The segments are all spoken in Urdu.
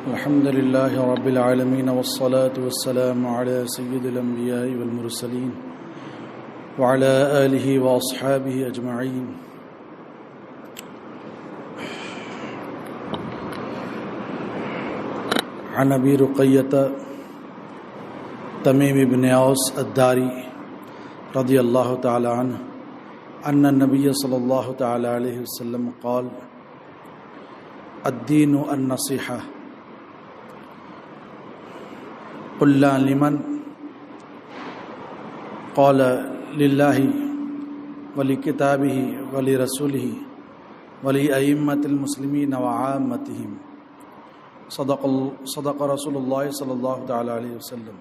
الحمد لله رب العالمين والصلاة والسلام على سيد الأنبياء والمرسلين وعلى آله وأصحابه أجمعين. عن أبي رقية تميم بن أوس الداري رضي الله تعالى عنه أن النبي صلى الله تعالى عليه وسلم قال: الدين النصيحة. قلنا لمن؟ قال: لله ولكتابه ولرسوله ولأئمة المسلمين وعامتهم. صدق رسول اللہ صلی اللہ تعالی علیہ وسلم.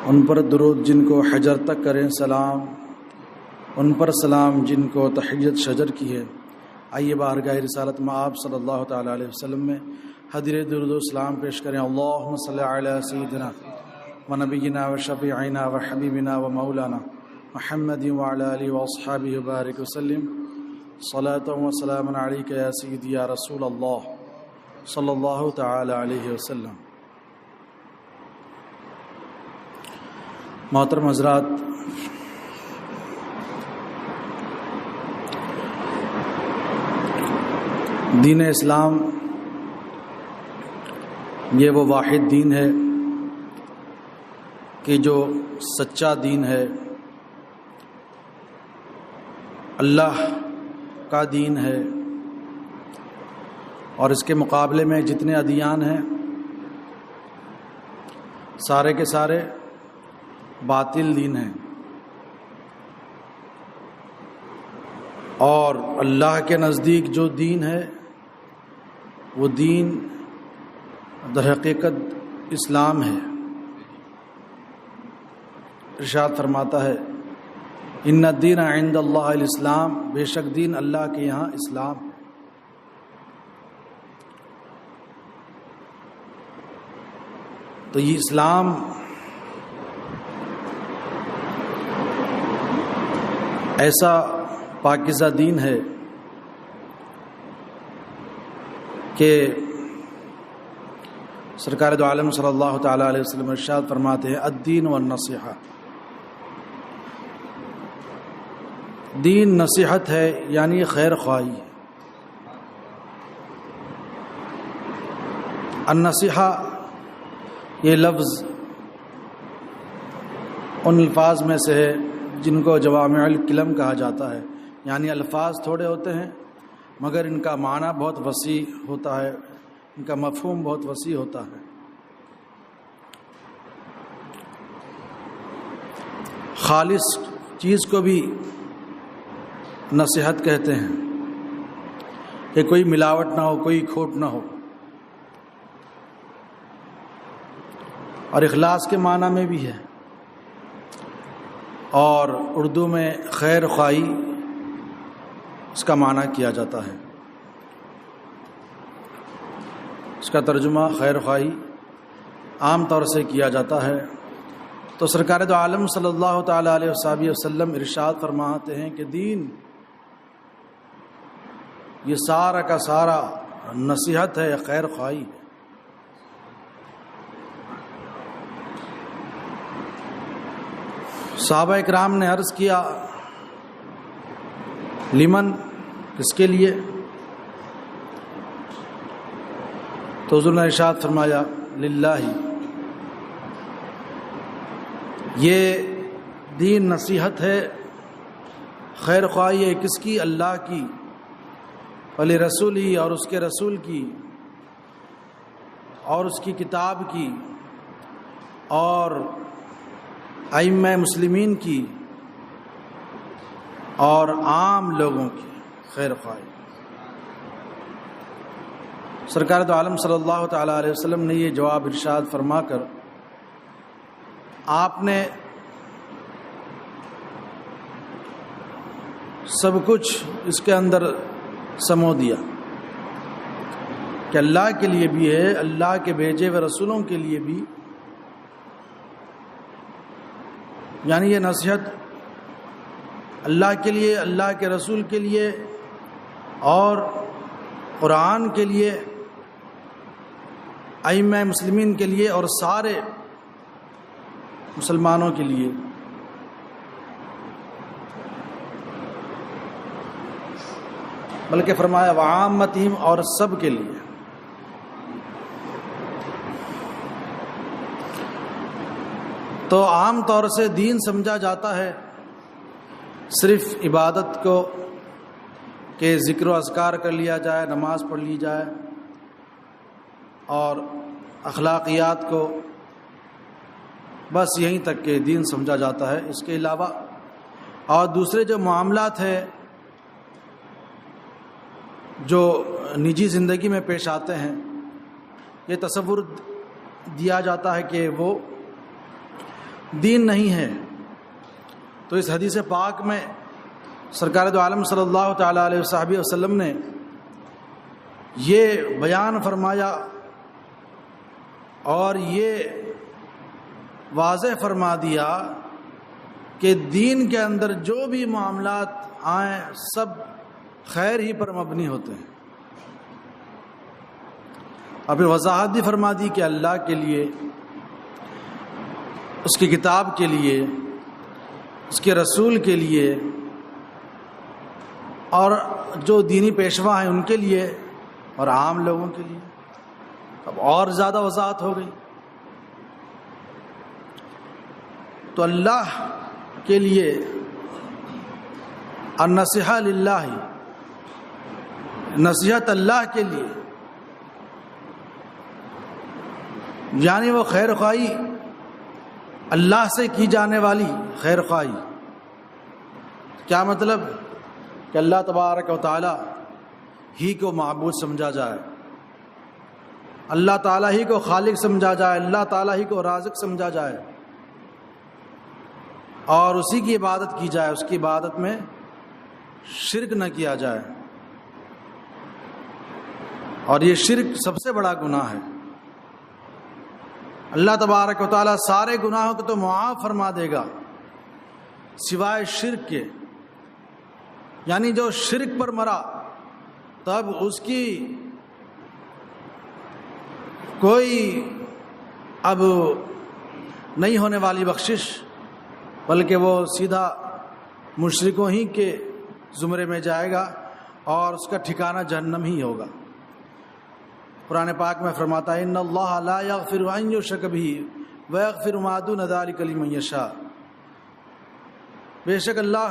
ان پر درود جن کو حجر تک کریں سلام، ان پر سلام جن کو تحیت شجر کی ہے. آئیے بارگاہ رسالت میں آپ صلی اللہ تعالی علیہ وسلم میں حدیث درود و سلام پیش کریں. اللہم صلی علی سیدنا و نبینا و شفیعنا و حبیبنا و مولانا محمد و علی آلہ و اصحابہ وبارک وسلم. صلاۃ و سلام علیک یا سیدی یا رسول اللہ صلی اللہ تعالی علیہ وسلم. محترم حضرات، دین اسلام یہ وہ واحد دین ہے کہ جو سچا دین ہے، اللہ کا دین ہے، اور اس کے مقابلے میں جتنے ادیان ہیں سارے کے سارے باطل دین ہیں. اور اللہ کے نزدیک جو دین ہے وہ دین در حقیقت اسلام ہے. ارشاد فرماتا ہے: ان الدین عند اللہ الاسلام، بے شک دین اللہ کے یہاں اسلام. تو یہ اسلام ایسا پاکیزہ دین ہے کہ سرکار دو عالم صلی اللہ تعالی علیہ وسلم ارشاد فرماتے ہیں: الدین والنصیحہ. دین نصیحت ہے، یعنی خیر خواہی ہے. النصیحہ یہ لفظ ان الفاظ میں سے ہے جن کو جوامع الکلم کہا جاتا ہے، یعنی الفاظ تھوڑے ہوتے ہیں مگر ان کا معنی بہت وسیع ہوتا ہے، ان کا مفہوم بہت وسیع ہوتا ہے. خالص چیز کو بھی نصیحت کہتے ہیں کہ کوئی ملاوٹ نہ ہو، کوئی کھوٹ نہ ہو. اور اخلاص کے معنی میں بھی ہے، اور اردو میں خیر خواہی اس کا معنی کیا جاتا ہے. اس کا ترجمہ خیر خواہی عام طور سے کیا جاتا ہے. تو سرکار دو عالم صلی اللہ تعالی علیہ وسلم ارشاد فرماتے ہیں کہ دین یہ سارا کا سارا نصیحت ہے، خیر خواہی ہے. صحابہ اکرام نے عرض کیا: لمن، کس کے لیے؟ تو حضور نے ارشاد فرمایا: للہ. یہ دین نصیحت ہے، خیر خواہی ہے کس کی؟ اللہ کی، ولی رسول ہی، اور اس کے رسول کی، اور اس کی کتاب کی، اور ائمہ مسلمین کی، اور عام لوگوں کی خیر خواہی. سرکار دو عالم صلی اللہ تعالی علیہ وسلم نے یہ جواب ارشاد فرما کر آپ نے سب کچھ اس کے اندر سمو دیا کہ اللہ کے لیے بھی ہے، اللہ کے بھیجے ہوئے رسولوں کے لیے بھی، یعنی یہ نصیحت اللہ کے لیے، اللہ کے رسول کے لیے اور قرآن کے لیے، ائمہ مسلمین کے لیے اور سارے مسلمانوں کے لیے۔ بلکہ فرمایا وعامتہم، اور سب کے لیے۔ تو عام طور سے دین سمجھا جاتا ہے صرف عبادت کو، کہ ذکر و اذکار کر لیا جائے، نماز پڑھ لی جائے، اور اخلاقیات کو، بس یہیں تک کہ دین سمجھا جاتا ہے۔ اس کے علاوہ اور دوسرے جو معاملات ہیں جو نجی زندگی میں پیش آتے ہیں، یہ تصور دیا جاتا ہے کہ وہ دین نہیں ہے۔ تو اس حدیث پاک میں سرکار دو عالم صلی اللہ تعالیٰ علیہ وصحبہ وسلم نے یہ بیان فرمایا اور یہ واضح فرما دیا کہ دین کے اندر جو بھی معاملات آئیں سب خیر ہی پر مبنی ہوتے ہیں۔ اور پھر وضاحت بھی فرما دی کہ اللہ کے لیے، اس کی کتاب کے لیے، اس کے رسول کے لیے، اور جو دینی پیشوا ہیں ان کے لیے، اور عام لوگوں کے لیے۔ اب اور زیادہ وضاحت ہو گئی۔ تو اللہ کے لیے النصیحہ للہ، نصیحت اللہ کے لیے، یعنی وہ خیر خواہی اللہ سے کی جانے والی خیر خواہی۔ کیا مطلب؟ کہ اللہ تبارک و تعالی ہی کو معبود سمجھا جائے، اللہ تعالیٰ ہی کو خالق سمجھا جائے، اللہ تعالیٰ ہی کو رازق سمجھا جائے، اور اسی کی عبادت کی جائے، اس کی عبادت میں شرک نہ کیا جائے۔ اور یہ شرک سب سے بڑا گناہ ہے۔ اللہ تبارک و تعالیٰ سارے گناہوں کو تو معاف فرما دے گا سوائے شرک کے، یعنی جو شرک پر مرا تب اس کی کوئی اب نہیں ہونے والی بخشش، بلکہ وہ سیدھا مشرکوں ہی کے زمرے میں جائے گا اور اس کا ٹھکانہ جہنم ہی ہوگا۔ قرآن پاک میں فرماتا ہے ان اللہ لا یغفر ان یشرک بہ ویغفر ما دون ذلک لمن یشاء، بے شک اللہ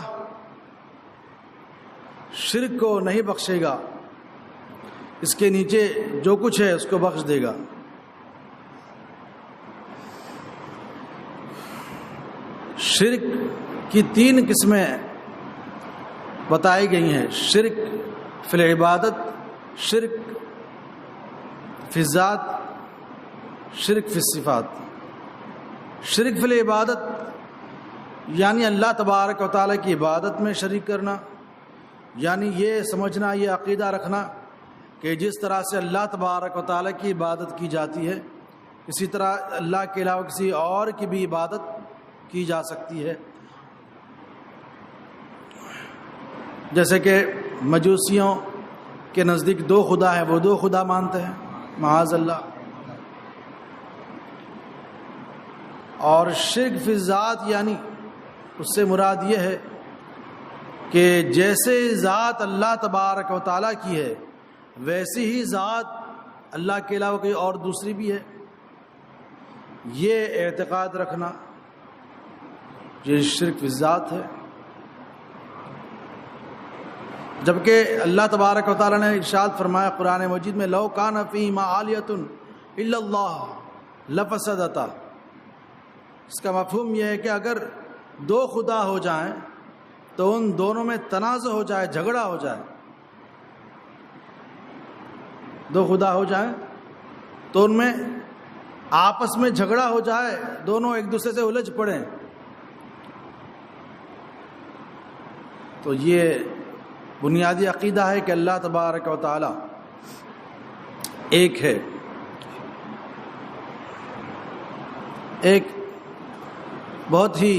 شرک کو نہیں بخشے گا، اس کے نیچے جو کچھ ہے اس کو بخش دے گا۔ شرک کی 3 قسمیں بتائی گئی ہیں، شرک فی العبادت، شرک فی الذات، شرک فی الصفات۔ شرک فی العبادت یعنی اللہ تبارک و تعالیٰ کی عبادت میں شریک کرنا، یعنی یہ سمجھنا، یہ عقیدہ رکھنا کہ جس طرح سے اللہ تبارک و تعالیٰ کی عبادت کی جاتی ہے اسی طرح اللہ کے علاوہ کسی اور کی بھی عبادت کی جا سکتی ہے۔ جیسے کہ مجوسیوں کے نزدیک 2 خدا ہیں، وہ 2 خدا مانتے ہیں، معاذ اللہ۔ اور شرک فی الذات یعنی اس سے مراد یہ ہے کہ جیسے ذات اللہ تبارک و تعالیٰ کی ہے ویسی ہی ذات اللہ کے علاوہ کوئی اور دوسری بھی ہے، یہ اعتقاد رکھنا، یہ شرک فی الذات ہے۔ جبکہ اللہ تبارک و تعالیٰ نے ارشاد فرمایا قرآن مجید میں لو کان فیہما آلیۃ الا اللہ لفسدتا، اس کا مفہوم یہ ہے کہ اگر 2 خدا ہو جائیں تو ان دونوں میں تنازع ہو جائے، جھگڑا ہو جائے۔ 2 خدا ہو جائیں تو ان میں آپس میں جھگڑا ہو جائے، دونوں ایک دوسرے سے الجھ پڑیں، تو یہ بنیادی عقیدہ ہے کہ اللہ تبارک و تعالی ایک ہے۔ ایک بہت ہی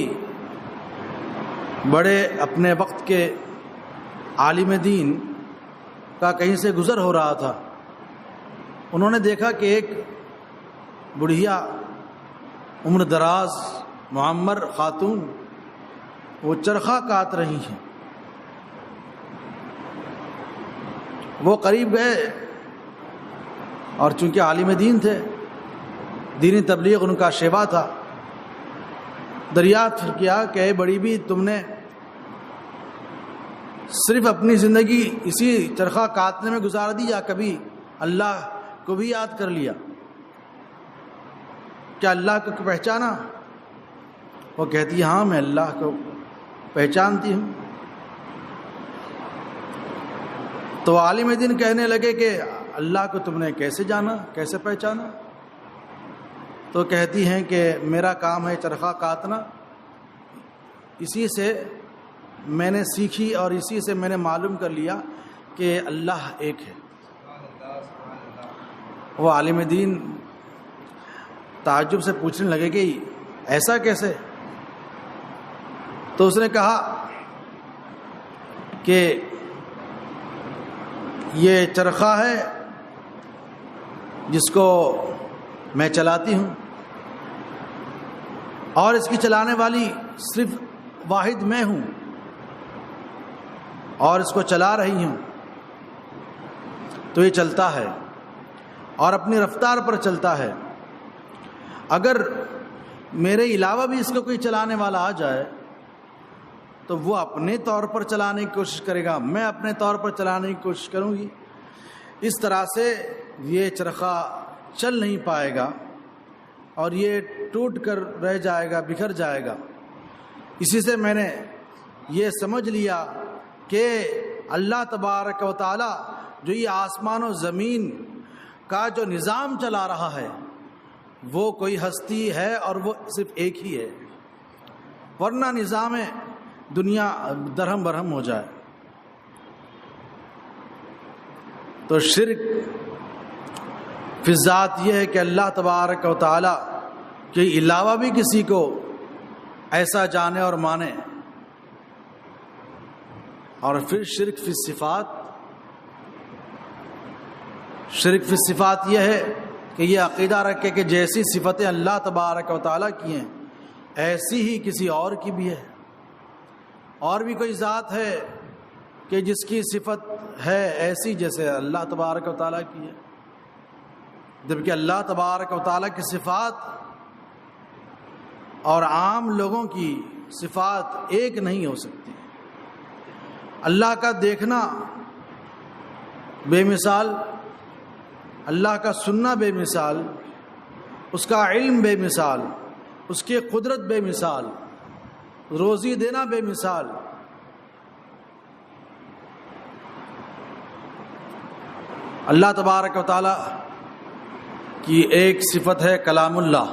بڑے اپنے وقت کے عالم دین کا کہیں سے گزر ہو رہا تھا، انہوں نے دیکھا کہ ایک بڑھیا عمر دراز معمر خاتون وہ چرخہ کاٹ رہی ہیں۔ وہ قریب گئے اور چونکہ عالم دین تھے، دینی تبلیغ ان کا شیوا تھا، دریافت کیا کہ اے بڑی بھی، تم نے صرف اپنی زندگی اسی چرخہ کاٹنے میں گزار دی یا کبھی اللہ کو بھی یاد کر لیا؟ کیا اللہ کو پہچانا؟ وہ کہتی ہے ہاں میں اللہ کو پہچانتی ہوں۔ تو عالم دین کہنے لگے کہ اللہ کو تم نے کیسے جانا، کیسے پہچانا؟ تو کہتی ہیں کہ میرا کام ہے چرخہ کاٹنا، اسی سے میں نے سیکھی اور اسی سے میں نے معلوم کر لیا کہ اللہ ایک ہے۔ وہ عالم دین تعجب سے پوچھنے لگے کہ ایسا کیسے؟ تو اس نے کہا کہ یہ چرخہ ہے جس کو میں چلاتی ہوں، اور اس کی چلانے والی صرف واحد میں ہوں، اور اس کو چلا رہی ہوں تو یہ چلتا ہے اور اپنی رفتار پر چلتا ہے۔ اگر میرے علاوہ بھی اس کو کوئی چلانے والا آ جائے تو وہ اپنے طور پر چلانے کی کوشش کرے گا، میں اپنے طور پر چلانے کی کوشش کروں گی۔ اس طرح سے یہ چرخہ چل نہیں پائے گا اور یہ ٹوٹ کر رہ جائے گا، بکھر جائے گا۔ اسی سے میں نے یہ سمجھ لیا کہ اللہ تبارک و تعالی جو یہ آسمان و زمین کا جو نظام چلا رہا ہے وہ کوئی ہستی ہے اور وہ صرف ایک ہی ہے، ورنہ نظام دنیا درہم برہم ہو جائے۔ تو شرک فی ذات یہ ہے کہ اللہ تبارک و تعالی کے علاوہ بھی کسی کو ایسا جانے اور مانے، اور پھر شرک فی صفات، شرک فی صفات یہ ہے کہ یہ عقیدہ رکھے کہ جیسی صفتیں اللہ تبارک و تعالیٰ کی ہیں ایسی ہی کسی اور کی بھی ہے، اور بھی کوئی ذات ہے کہ جس کی صفت ہے ایسی جیسے اللہ تبارک و تعالیٰ کی ہے، جبکہ اللہ تبارک و تعالیٰ کی صفات اور عام لوگوں کی صفات ایک نہیں ہو سکتی۔ اللہ کا دیکھنا بے مثال، اللہ کا سننا بے مثال، اس کا علم بے مثال، اس کی قدرت بے مثال، روزی دینا بے مثال۔ اللہ تبارک و تعالی کی ایک صفت ہے کلام اللہ،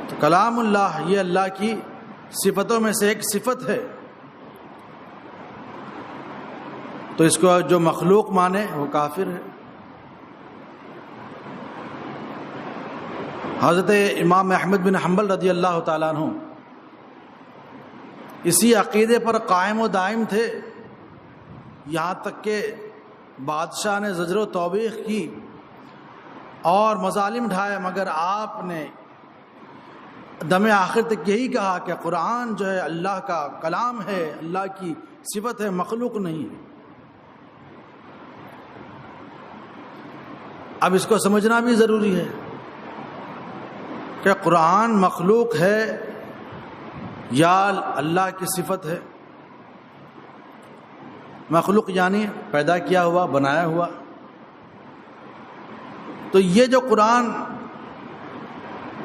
تو کلام اللہ یہ اللہ کی صفتوں میں سے ایک صفت ہے، تو اس کو جو مخلوق مانے وہ کافر ہے۔ حضرت امام احمد بن حنبل رضی اللہ تعالیٰ عنہ اسی عقیدے پر قائم و دائم تھے، یہاں تک کہ بادشاہ نے زجر و توبیخ کی اور مظالم ڈھائے، مگر آپ نے دم آخر تک یہی کہا کہ قرآن جو ہے اللہ کا کلام ہے، اللہ کی صفت ہے، مخلوق نہیں ہے۔ اب اس کو سمجھنا بھی ضروری ہے کہ قرآن مخلوق ہے یا اللہ کی صفت ہے۔ مخلوق یعنی پیدا کیا ہوا، بنایا ہوا۔ تو یہ جو قرآن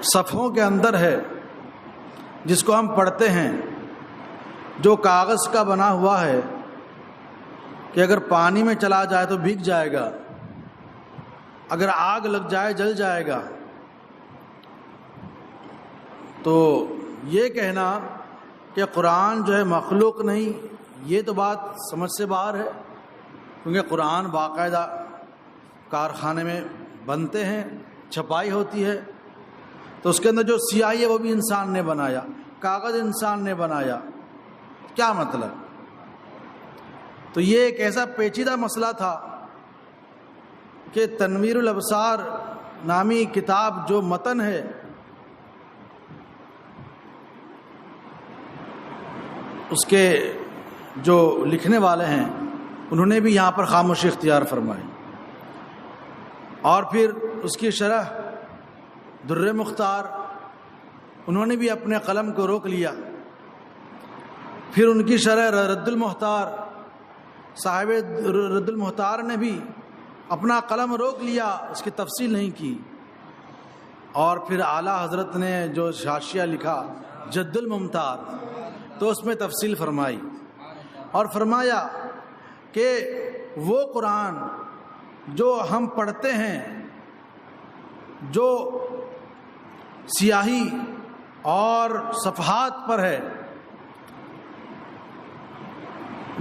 صفحوں کے اندر ہے جس کو ہم پڑھتے ہیں، جو کاغذ کا بنا ہوا ہے کہ اگر پانی میں چلا جائے تو بھیگ جائے گا، اگر آگ لگ جائے جل جائے گا، تو یہ کہنا کہ قرآن جو ہے مخلوق نہیں، یہ تو بات سمجھ سے باہر ہے، کیونکہ قرآن باقاعدہ کارخانے میں بنتے ہیں، چھپائی ہوتی ہے، تو اس کے اندر جو سیاہی ہے وہ بھی انسان نے بنایا، کاغذ انسان نے بنایا۔ کیا مطلب؟ تو یہ ایک ایسا پیچیدہ مسئلہ تھا کہ تنویر الابصار نامی کتاب جو متن ہے اس کے جو لکھنے والے ہیں انہوں نے بھی یہاں پر خاموشی اختیار فرمائی، اور پھر اس کی شرح در مختار انہوں نے بھی اپنے قلم کو روک لیا، پھر ان کی شرح رد المحتار صاحب رد المحتار نے بھی اپنا قلم روک لیا، اس کی تفصیل نہیں کی، اور پھر اعلیٰ حضرت نے جو حاشیہ لکھا جد الممتار تو اس میں تفصیل فرمائی، اور فرمایا کہ وہ قرآن جو ہم پڑھتے ہیں جو سیاہی اور صفحات پر ہے،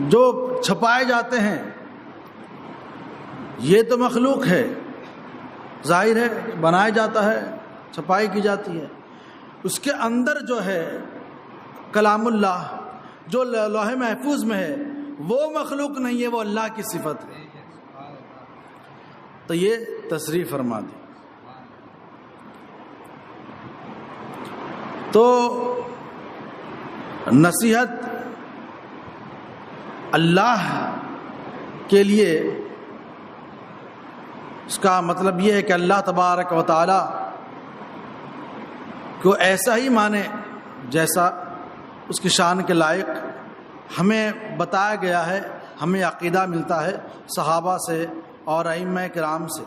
جو چھپائے جاتے ہیں، یہ تو مخلوق ہے، ظاہر ہے بنایا جاتا ہے، چھپائی کی جاتی ہے، اس کے اندر جو ہے کلام اللہ جو لوح محفوظ میں ہے وہ مخلوق نہیں ہے، وہ اللہ کی صفت ہے۔ تو یہ تصریح فرما دی۔ تو نصیحت اللہ کے لیے اس کا مطلب یہ ہے کہ اللہ تبارک و تعالی کو ایسا ہی مانے جیسا اس کی شان کے لائق ہمیں بتایا گیا ہے، ہمیں عقیدہ ملتا ہے صحابہ سے اور ائمہ کرام سے،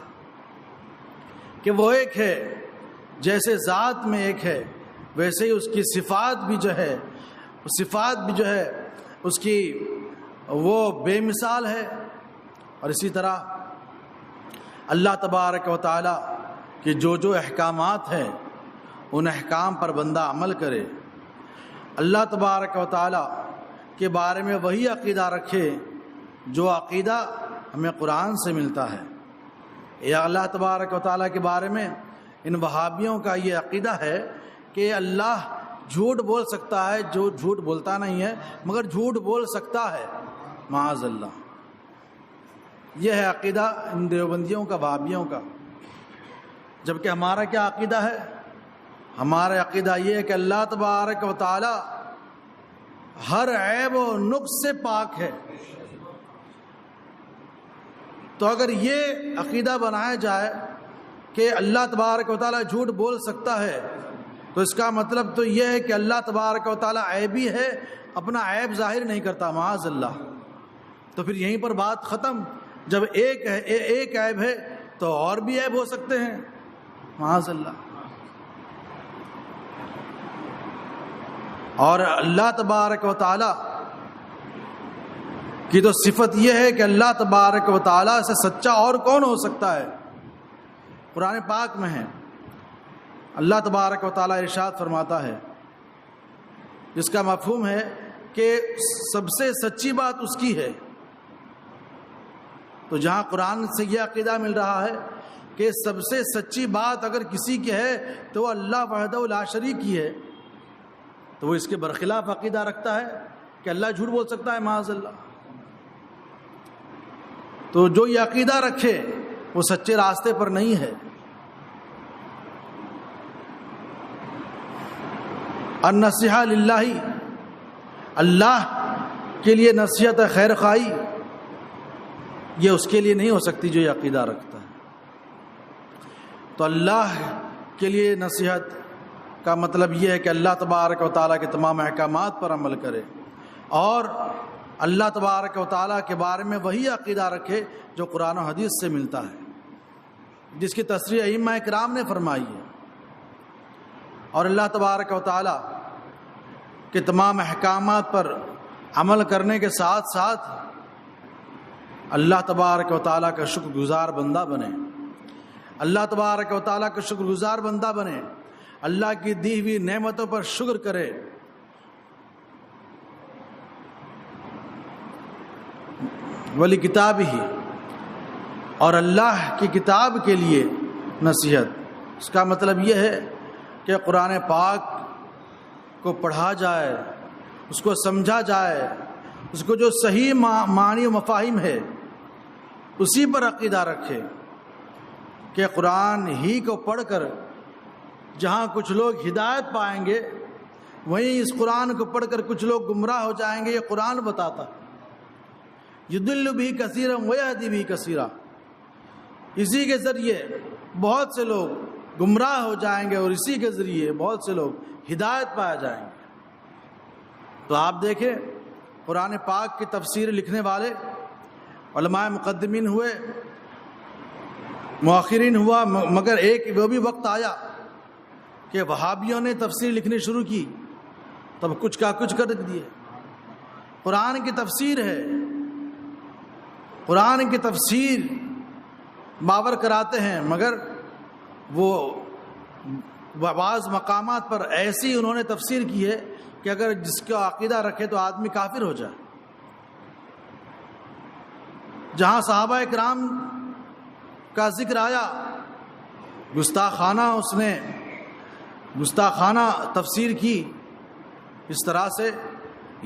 کہ وہ ایک ہے، جیسے ذات میں ایک ہے ویسے ہی اس کی صفات بھی جو ہے اس کی وہ بے مثال ہے، اور اسی طرح اللہ تبارک و تعالی کے جو احکامات ہیں ان احکام پر بندہ عمل کرے، اللہ تبارک و تعالی کے بارے میں وہی عقیدہ رکھے جو عقیدہ ہمیں قرآن سے ملتا ہے۔ یا اللہ تبارک و تعالی کے بارے میں ان وہابیوں کا یہ عقیدہ ہے کہ اللہ جھوٹ بول سکتا ہے، جو جھوٹ بولتا نہیں ہے مگر جھوٹ بول سکتا ہے، معاذ اللہ۔ یہ ہے عقیدہ ان دیوبندیوں کا، وہابیوں کا۔ جبکہ ہمارا کیا عقیدہ ہے؟ ہمارا عقیدہ یہ ہے کہ اللہ تبارک و تعالی ہر عیب و نقص سے پاک ہے۔ تو اگر یہ عقیدہ بنایا جائے کہ اللہ تبارک و تعالی جھوٹ بول سکتا ہے تو اس کا مطلب تو یہ ہے کہ اللہ تبارک و تعالی عیبی ہے، اپنا عیب ظاہر نہیں کرتا، معاذ اللہ۔ تو پھر یہیں پر بات ختم۔ جب ایک عیب ہے تو اور بھی عیب ہو سکتے ہیں، معاذ اللہ۔ اور اللہ تبارک و تعالی کی تو صفت یہ ہے کہ اللہ تبارک و تعالی سے سچا اور کون ہو سکتا ہے؟ قرآن پاک میں ہے، اللہ تبارک و تعالی ارشاد فرماتا ہے، جس کا مفہوم ہے کہ سب سے سچی بات اس کی ہے۔ تو جہاں قرآن سے یہ عقیدہ مل رہا ہے کہ سب سے سچی بات اگر کسی کی ہے تو وہ اللہ وحدہ لا شریک کی ہے، تو وہ اس کے برخلاف عقیدہ رکھتا ہے کہ اللہ جھوٹ بول سکتا ہے، معاذ اللہ۔ تو جو یہ عقیدہ رکھے وہ سچے راستے پر نہیں ہے۔ النصیحہ للہ، اللہ کے لیے نصیحت خیر خواہی یہ اس کے لیے نہیں ہو سکتی جو یہ عقیدہ رکھتا ہے۔ تو اللہ کے لیے نصیحت کا مطلب یہ ہے کہ اللہ تبارک و تعالیٰ کے تمام احکامات پر عمل کرے، اور اللہ تبارک و تعالیٰ کے بارے میں وہی عقیدہ رکھے جو قرآن و حدیث سے ملتا ہے، جس کی تصریح ائمہ کرام نے فرمائی ہے۔ اور اللہ تبارک و تعالیٰ کے تمام احکامات پر عمل کرنے کے ساتھ ساتھ اللہ تبارک و تعالیٰ کا شکر گزار بندہ بنے، اللہ تبارک و تعالیٰ کا شکر گزار بندہ بنے، اللہ کی دی ہوئی نعمتوں پر شکر کرے، ولی کتاب ہی، اور اللہ کی کتاب کے لیے نصیحت۔ اس کا مطلب یہ ہے کہ قرآن پاک کو پڑھا جائے، اس کو سمجھا جائے، اس کو جو صحیح معنی و مفاہیم ہے اسی پر عقیدہ رکھے کہ قرآن ہی کو پڑھ کر جہاں کچھ لوگ ہدایت پائیں گے وہیں اس قرآن کو پڑھ کر کچھ لوگ گمراہ ہو جائیں گے. یہ قرآن بتاتا یضل بھی کثیرا ویہدی بھی کثیرا. اسی کے ذریعے بہت سے لوگ گمراہ ہو جائیں گے اور اسی کے ذریعے بہت سے لوگ ہدایت پائے جائیں گے. تو آپ دیکھیں قرآن پاک کی تفسیر لکھنے والے علماء مقدمین ہوئے، مؤخرین ہوا، مگر ایک وہ بھی وقت آیا کہ وہابیوں نے تفسیر لکھنی شروع کی، تب کچھ کا کچھ کر دیے. قرآن کی تفسیر ہے، قرآن کی تفسیر باور کراتے ہیں، مگر وہ بعض مقامات پر ایسی انہوں نے تفسیر کی ہے کہ اگر جس کا عقیدہ رکھے تو آدمی کافر ہو جائے. جہاں صحابہ کرام کا ذکر آیا گستاخانہ تفسیر کی. اس طرح سے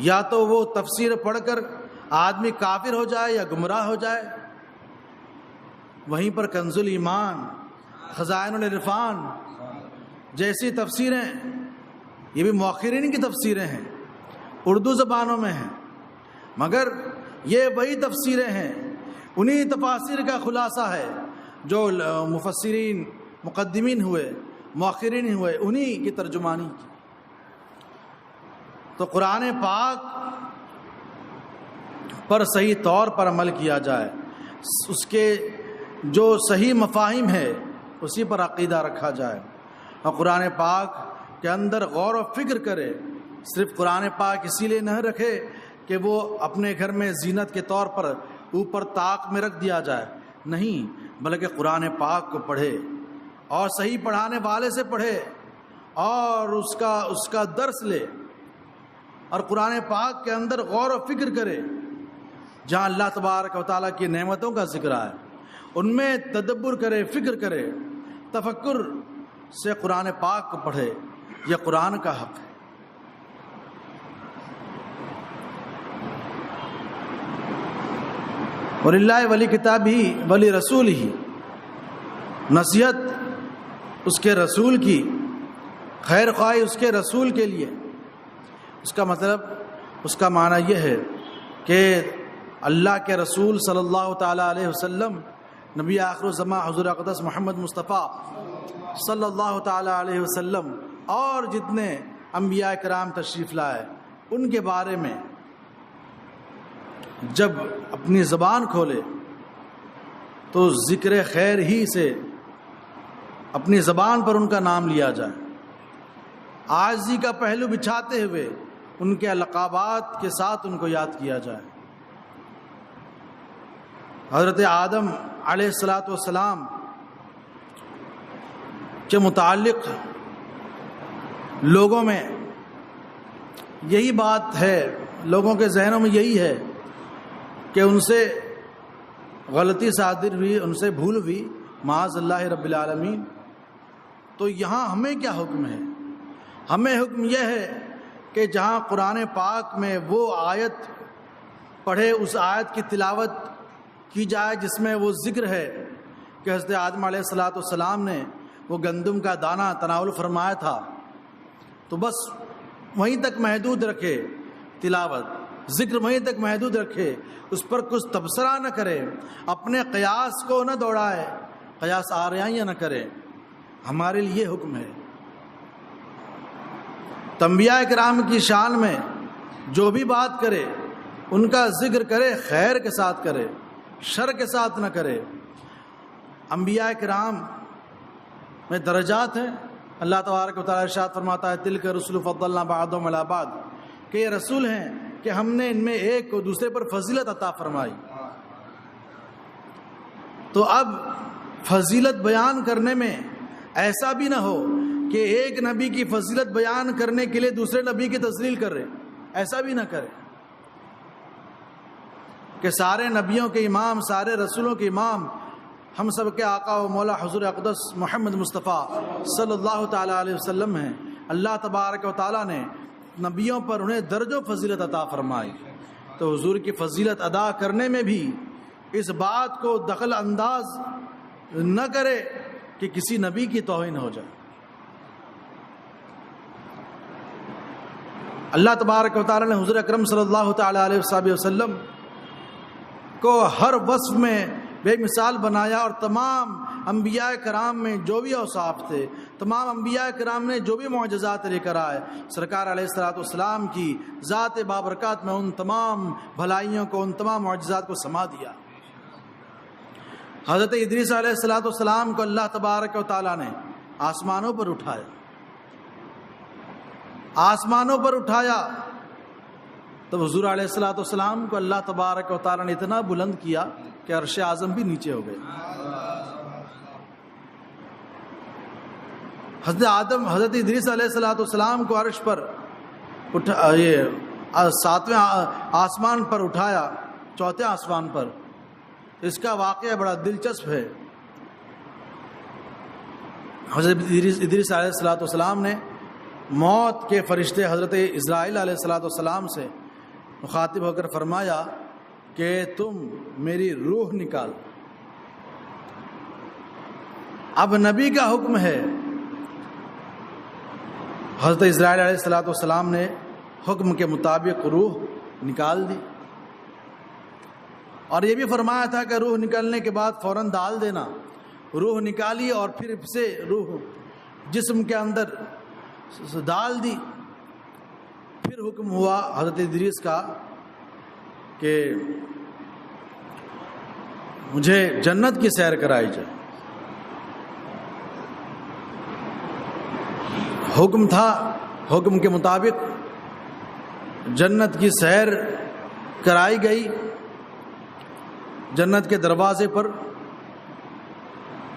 یا تو وہ تفسیر پڑھ کر آدمی کافر ہو جائے یا گمراہ ہو جائے. وہیں پر کنز الایمان، خزائن العرفان جیسی تفسیریں، یہ بھی مؤخرین کی تفسیریں ہیں، اردو زبانوں میں ہیں، مگر یہ وہی تفسیریں ہیں، انہی تفاسیر کا خلاصہ ہے جو مفسرین مقدمین ہوئے، مؤخرین ہوئے، انہی کی ترجمانی کی. تو قرآن پاک پر صحیح طور پر عمل کیا جائے، اس کے جو صحیح مفاہیم ہے اسی پر عقیدہ رکھا جائے، اور قرآن پاک کے اندر غور و فکر کرے. صرف قرآن پاک اسی لیے نہ رکھے کہ وہ اپنے گھر میں زینت کے طور پر اوپر طاق میں رکھ دیا جائے، نہیں، بلکہ قرآن پاک کو پڑھے اور صحیح پڑھانے والے سے پڑھے اور اس کا درس لے، اور قرآن پاک کے اندر غور و فکر کرے. جہاں اللہ تبارک و تعالیٰ کی نعمتوں کا ذکر آئے ان میں تدبر کرے، فکر کرے، تفکر سے قرآن پاک کو پڑھے. یہ قرآن کا حق ہے. وَلِلَّهِ ولی کتابہ ولی رسول ہی، نصیحت اس کے رسول کی، خیر خواہی اس کے رسول کے لیے. اس کا مطلب، اس کا معنی یہ ہے کہ اللہ کے رسول صلی اللہ تعالیٰ علیہ وسلم، نبی آخر الزماں حضور اقدس محمد مصطفیٰ صلی اللہ تعالیٰ علیہ وسلم اور جتنے انبیاء کرام تشریف لائے ان کے بارے میں جب اپنی زبان کھولے تو ذکر خیر ہی سے اپنی زبان پر ان کا نام لیا جائے. عاجزی کا پہلو بچھاتے ہوئے ان کے القابات کے ساتھ ان کو یاد کیا جائے. حضرت آدم علیہ السلام کے متعلق لوگوں میں یہی بات ہے، لوگوں کے ذہنوں میں یہی ہے کہ ان سے غلطی صادر ہوئی، ان سے بھول ہوئی، معاذ اللہ رب العالمین. تو یہاں ہمیں کیا حکم ہے؟ ہمیں حکم یہ ہے کہ جہاں قرآن پاک میں وہ آیت پڑھے، اس آیت کی تلاوت کی جائے جس میں وہ ذکر ہے کہ حضرت آدم علیہ السلام نے وہ گندم کا دانہ تناول فرمایا تھا، تو بس وہیں تک محدود رکھے تلاوت، ذکر وہیں تک محدود رکھے، اس پر کچھ تبصرہ نہ کرے، اپنے قیاس کو نہ دوڑائے، قیاس آرائیاں نہ کرے. ہمارے لیے یہ حکم ہے. انبیاء کرام کی شان میں جو بھی بات کرے ان کا ذکر کرے، خیر کے ساتھ کرے، شر کے ساتھ نہ کرے. انبیاء کرام میں درجات ہیں. اللہ تبارک و تعالیٰ ارشاد فرماتا ہے تلک رسل فضلنا بعضهم علی بعض، کہ یہ رسول ہیں کہ ہم نے ان میں ایک کو دوسرے پر فضیلت عطا فرمائی. تو اب فضیلت بیان کرنے میں ایسا بھی نہ ہو کہ ایک نبی کی فضیلت بیان کرنے کے لیے دوسرے نبی کی تذلیل کر رہے، ایسا بھی نہ کرے کہ سارے نبیوں کے امام، سارے رسولوں کے امام ہم سب کے آقا و مولا حضور اقدس محمد مصطفیٰ صلی اللہ تعالیٰ علیہ وسلم ہیں. اللہ تبارک و تعالیٰ نے نبیوں پر انہیں درج و فضیلت عطا فرمائی. تو حضور کی فضیلت ادا کرنے میں بھی اس بات کو دخل انداز نہ کرے کہ کسی نبی کی توہین ہو جائے۔ اللہ تبارک و تعالی نے حضور اکرم صلی اللہ تعالی علیہ وسلم کو ہر وصف میں بے مثال بنایا، اور تمام انبیاء کرام میں جو بھی اوصاف تھے، تمام انبیاء کرام نے جو بھی معجزات لے کر آئے، سرکار علیہ الصلوۃ والسلام کی ذات بابرکات میں ان تمام بھلائیوں کو، ان تمام معجزات کو سما دیا۔ حضرت ادریس علیہ الصلوۃ والسلام کو اللہ تبارک و تعالیٰ نے آسمانوں پر اٹھایا، آسمانوں پر اٹھایا، تب حضور علیہ الصلوۃ والسلام کو اللہ تبارک و تعالیٰ نے اتنا بلند کیا کہ عرش اعظم بھی نیچے ہو گئے۔ حضرت ادریس علیہ الصلوۃ والسلام کو عرش پر ساتویں آسمان پر اٹھایا، چوتھے آسمان پر۔ اس کا واقعہ بڑا دلچسپ ہے۔ حضرت ادریس علیہ الصلوۃ والسلام نے موت کے فرشتے حضرت اسرائیل علیہ الصلوۃ والسلام سے مخاطب ہو کر فرمایا کہ تم میری روح نکال۔ اب نبی کا حکم ہے، حضرت اسرائیل علیہ الصلوۃ والسلام نے حکم کے مطابق روح نکال دی، اور یہ بھی فرمایا تھا کہ روح نکلنے کے بعد فوراً ڈال دینا۔ روح نکالی اور پھر سے روح جسم کے اندر ڈال دی۔ پھر حکم ہوا حضرت ادریس کا کہ مجھے جنت کی سیر کرائی جائے۔ حکم تھا، حکم کے مطابق جنت کی سیر کرائی گئی۔ جنت کے دروازے پر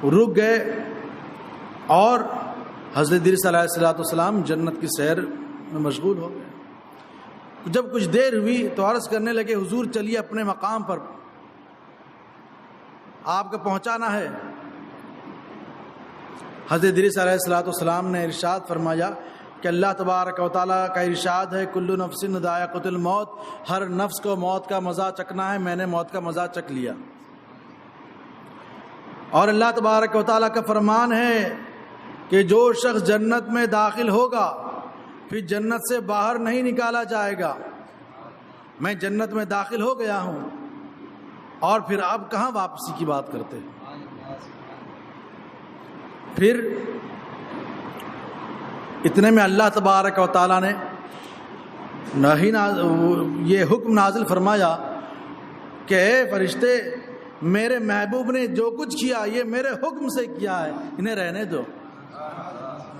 رک گئے اور حضرت ادریس علیہ الصلوۃ والسلام جنت کی سیر میں مشغول ہو گئے۔ جب کچھ دیر ہوئی تو عرض کرنے لگے، حضور چلیے اپنے مقام پر، آپ کو پہنچانا ہے۔ حضرت ادریس علیہ الصلوۃ والسلام نے ارشاد فرمایا کہ اللہ تبارک و تعالیٰ کا ارشاد ہے، کل نفس ذائقۃ الموت، ہر نفس کو موت کا مزہ چکھنا ہے۔ میں نے موت کا مزہ چکھ لیا۔ اور اللہ تبارک و تعالیٰ کا فرمان ہے کہ جو شخص جنت میں داخل ہوگا پھر جنت سے باہر نہیں نکالا جائے گا۔ میں جنت میں داخل ہو گیا ہوں، اور پھر اب کہاں واپسی کی بات کرتے ہیں۔ پھر اتنے میں اللہ تبارک و تعالیٰ نے یہ حکم نازل فرمایا کہ اے فرشتے، میرے محبوب نے جو کچھ کیا یہ میرے حکم سے کیا ہے، انہیں رہنے دو۔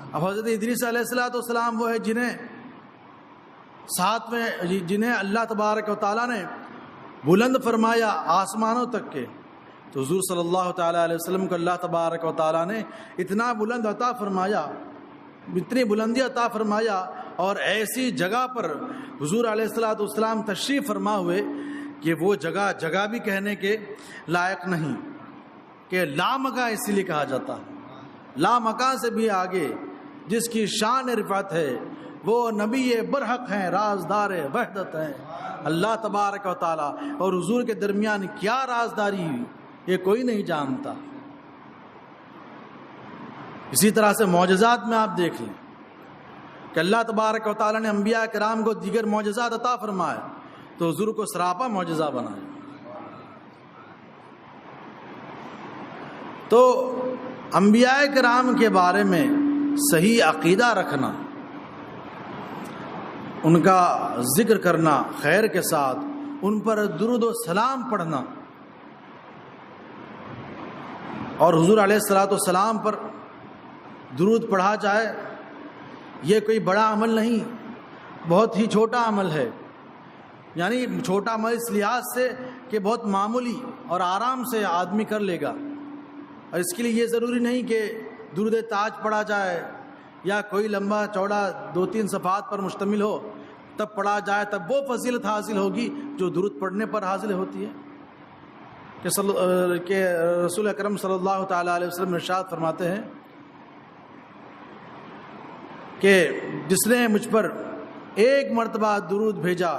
اب حضرت ادریس علیہ الصلوۃ والسلام وہ ہے جنہیں اللہ تبارک و تعالیٰ نے بلند فرمایا آسمانوں تک کے۔ تو حضور صلی اللہ تعالیٰ علیہ وسلم کو اللہ تبارک و تعالیٰ نے اتنا بلند عطا فرمایا، اتنی بلندی عطا فرمایا، اور ایسی جگہ پر حضور علیہ الصلوۃ والسلام تشریف فرما ہوئے کہ وہ جگہ بھی کہنے کے لائق نہیں، کہ لامکاں اسی لیے کہا جاتا ہے۔ لامکاں سے بھی آگے جس کی شان رفعت ہے وہ نبی برحق ہیں، رازدار وحدت ہیں۔ اللہ تبارک و تعالیٰ اور حضور کے درمیان کیا رازداری ہوئی یہ کوئی نہیں جانتا۔ اسی طرح سے معجزات میں آپ دیکھ لیں کہ اللہ تبارک و تعالیٰ نے انبیاء کرام کو دیگر معجزات عطا فرمائے تو حضور کو سراپا معجزہ بنایا۔ تو انبیاء کرام کے بارے میں صحیح عقیدہ رکھنا، ان کا ذکر کرنا خیر کے ساتھ، ان پر درود و سلام پڑھنا، اور حضور علیہ الصلوۃ والسلام پر درود پڑھا جائے، یہ کوئی بڑا عمل نہیں، بہت ہی چھوٹا عمل ہے۔ یعنی چھوٹا عمل اس لحاظ سے کہ بہت معمولی اور آرام سے آدمی کر لے گا، اور اس کے لیے یہ ضروری نہیں کہ درود تاج پڑھا جائے یا کوئی لمبا چوڑا 2-3 صفحات پر مشتمل ہو تب پڑھا جائے، تب وہ فضیلت حاصل ہوگی جو درود پڑھنے پر حاصل ہوتی ہے۔ کہ رسول اکرم صلی اللہ تعالیٰ علیہ وسلم ارشاد فرماتے ہیں کہ جس نے مجھ پر ایک مرتبہ درود بھیجا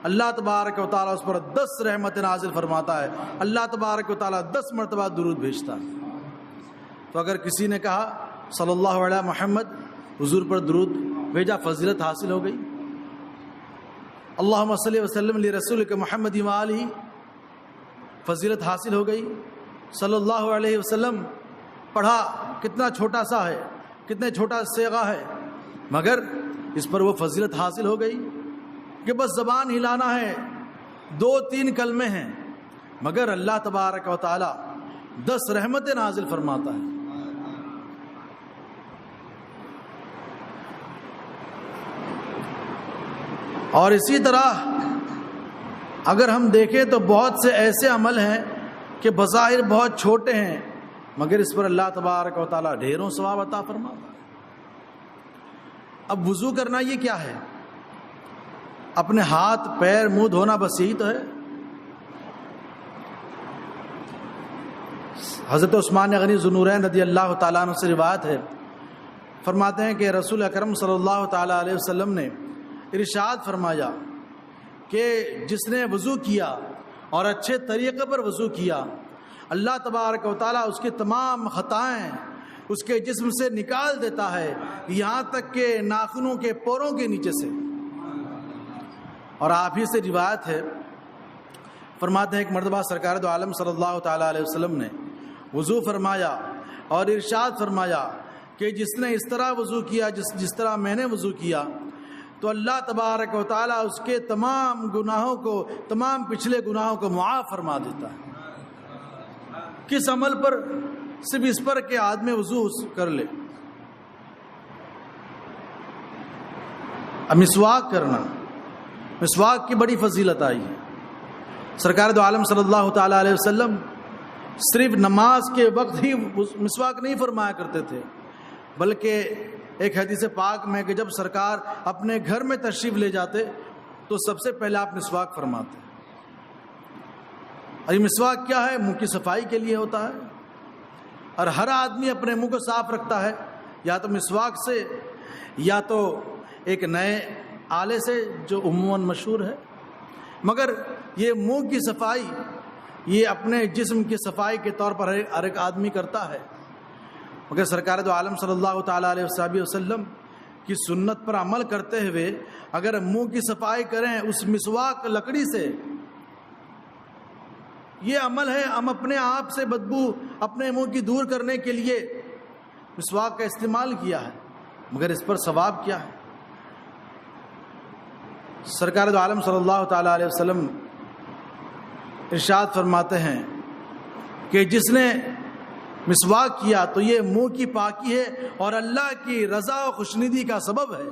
اللہ تبارک و تعالیٰ اس پر 10 رحمت نازل فرماتا ہے، اللہ تبارک و تعالیٰ 10 مرتبہ درود بھیجتا ہے۔ تو اگر کسی نے کہا صلی اللہ علیہ محمد، حضور پر درود بھیجا، فضیلت حاصل ہو گئی۔ اللہم صلی وسلم لرسولک محمد وآلہ، فضیلت حاصل ہو گئی۔ صلی اللہ علیہ وسلم پڑھا، کتنا چھوٹا سا ہے، کتنے چھوٹا صیغہ ہے، مگر اس پر وہ فضیلت حاصل ہو گئی کہ بس زبان ہلانا ہے، 2-3 کلمے ہیں، مگر اللہ تبارک و تعالی 10 رحمتیں نازل فرماتا ہے۔ اور اسی طرح اگر ہم دیکھیں تو بہت سے ایسے عمل ہیں کہ بظاہر بہت چھوٹے ہیں، مگر اس پر اللہ تبارک و تعالی ڈھیروں ثواب عطا فرماتا ہے۔ اب وضو کرنا یہ کیا ہے؟ اپنے ہاتھ پیر منہ دھونا، بس یہی تو ہے۔ حضرت عثمان غنی ذو النورین رضی اللہ تعالیٰ عنہ سے روایت ہے، فرماتے ہیں کہ رسول اکرم صلی اللہ تعالیٰ علیہ وسلم نے ارشاد فرمایا کہ جس نے وضو کیا اور اچھے طریقے پر وضو کیا، اللہ تبارک و تعالیٰ اس کی تمام خطائیں اس کے جسم سے نکال دیتا ہے، یہاں تک کہ ناخنوں کے پوروں کے نیچے سے۔ اور آپ ہی سے روایت ہے، فرماتے ہیں ایک مرتبہ سرکار دو عالم صلی اللہ تعالیٰ علیہ وسلم نے وضو فرمایا اور ارشاد فرمایا کہ جس نے اس طرح وضو کیا جس طرح میں نے وضو کیا، تو اللہ تبارک و تعالیٰ اس کے تمام گناہوں کو، تمام پچھلے گناہوں کو معاف فرما دیتا ہے۔ کس عمل پر؟ صرف اس پر کہ آدمی وضو کر لے۔ اب مسواک کرنا، مسواک کی بڑی فضیلت آئی ہے۔ سرکار دو عالم صلی اللہ تعالیٰ علیہ وسلم صرف نماز کے وقت ہی مسواک نہیں فرمایا کرتے تھے، بلکہ ایک حدیث پاک میں کہ جب سرکار اپنے گھر میں تشریف لے جاتے تو سب سے پہلے آپ مسواک فرماتے۔ اور یہ مسواک کیا ہے؟ منہ کی صفائی کے لیے ہوتا ہے، اور ہر آدمی اپنے منہ کو صاف رکھتا ہے، یا تو مسواک سے یا تو ایک نئے آلے سے جو عموماً مشہور ہے، مگر یہ منہ کی صفائی یہ اپنے جسم کی صفائی کے طور پر ہر ایک آدمی کرتا ہے، مگر سرکار دو عالم صلی اللہ تعالیٰ علیہ وسلم کی سنت پر عمل کرتے ہوئے اگر منہ کی صفائی کریں اس مسواک لکڑی سے، یہ عمل ہے، ہم اپنے آپ سے بدبو اپنے منہ کی دور کرنے کے لیے مسواک کا استعمال کیا ہے، مگر اس پر ثواب کیا ہے؟ سرکار دو عالم صلی اللہ تعالیٰ علیہ وسلم ارشاد فرماتے ہیں کہ جس نے مسواک کیا تو یہ منہ کی پاکی ہے اور اللہ کی رضا و خوشنودی کا سبب ہے۔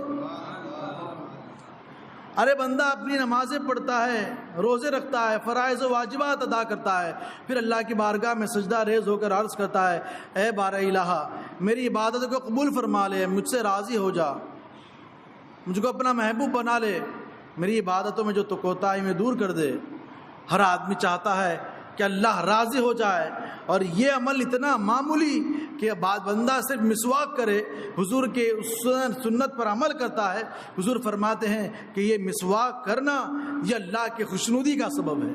ارے بندہ اپنی نمازیں پڑھتا ہے، روزے رکھتا ہے، فرائض و واجبات ادا کرتا ہے، پھر اللہ کی بارگاہ میں سجدہ ریز ہو کر عرض کرتا ہے، اے بار الہ میری عبادت کو قبول فرما لے، مجھ سے راضی ہو جا، مجھ کو اپنا محبوب بنا لے، میری عبادتوں میں جو تو کوتاہی میں دور کر دے۔ ہر آدمی چاہتا ہے کہ اللہ راضی ہو جائے، اور یہ عمل اتنا معمولی کہ بندہ صرف مسواک کرے، حضور کے سنت پر عمل کرتا ہے، حضور فرماتے ہیں کہ یہ مسواک کرنا یہ اللہ کے خوشنودی کا سبب ہے۔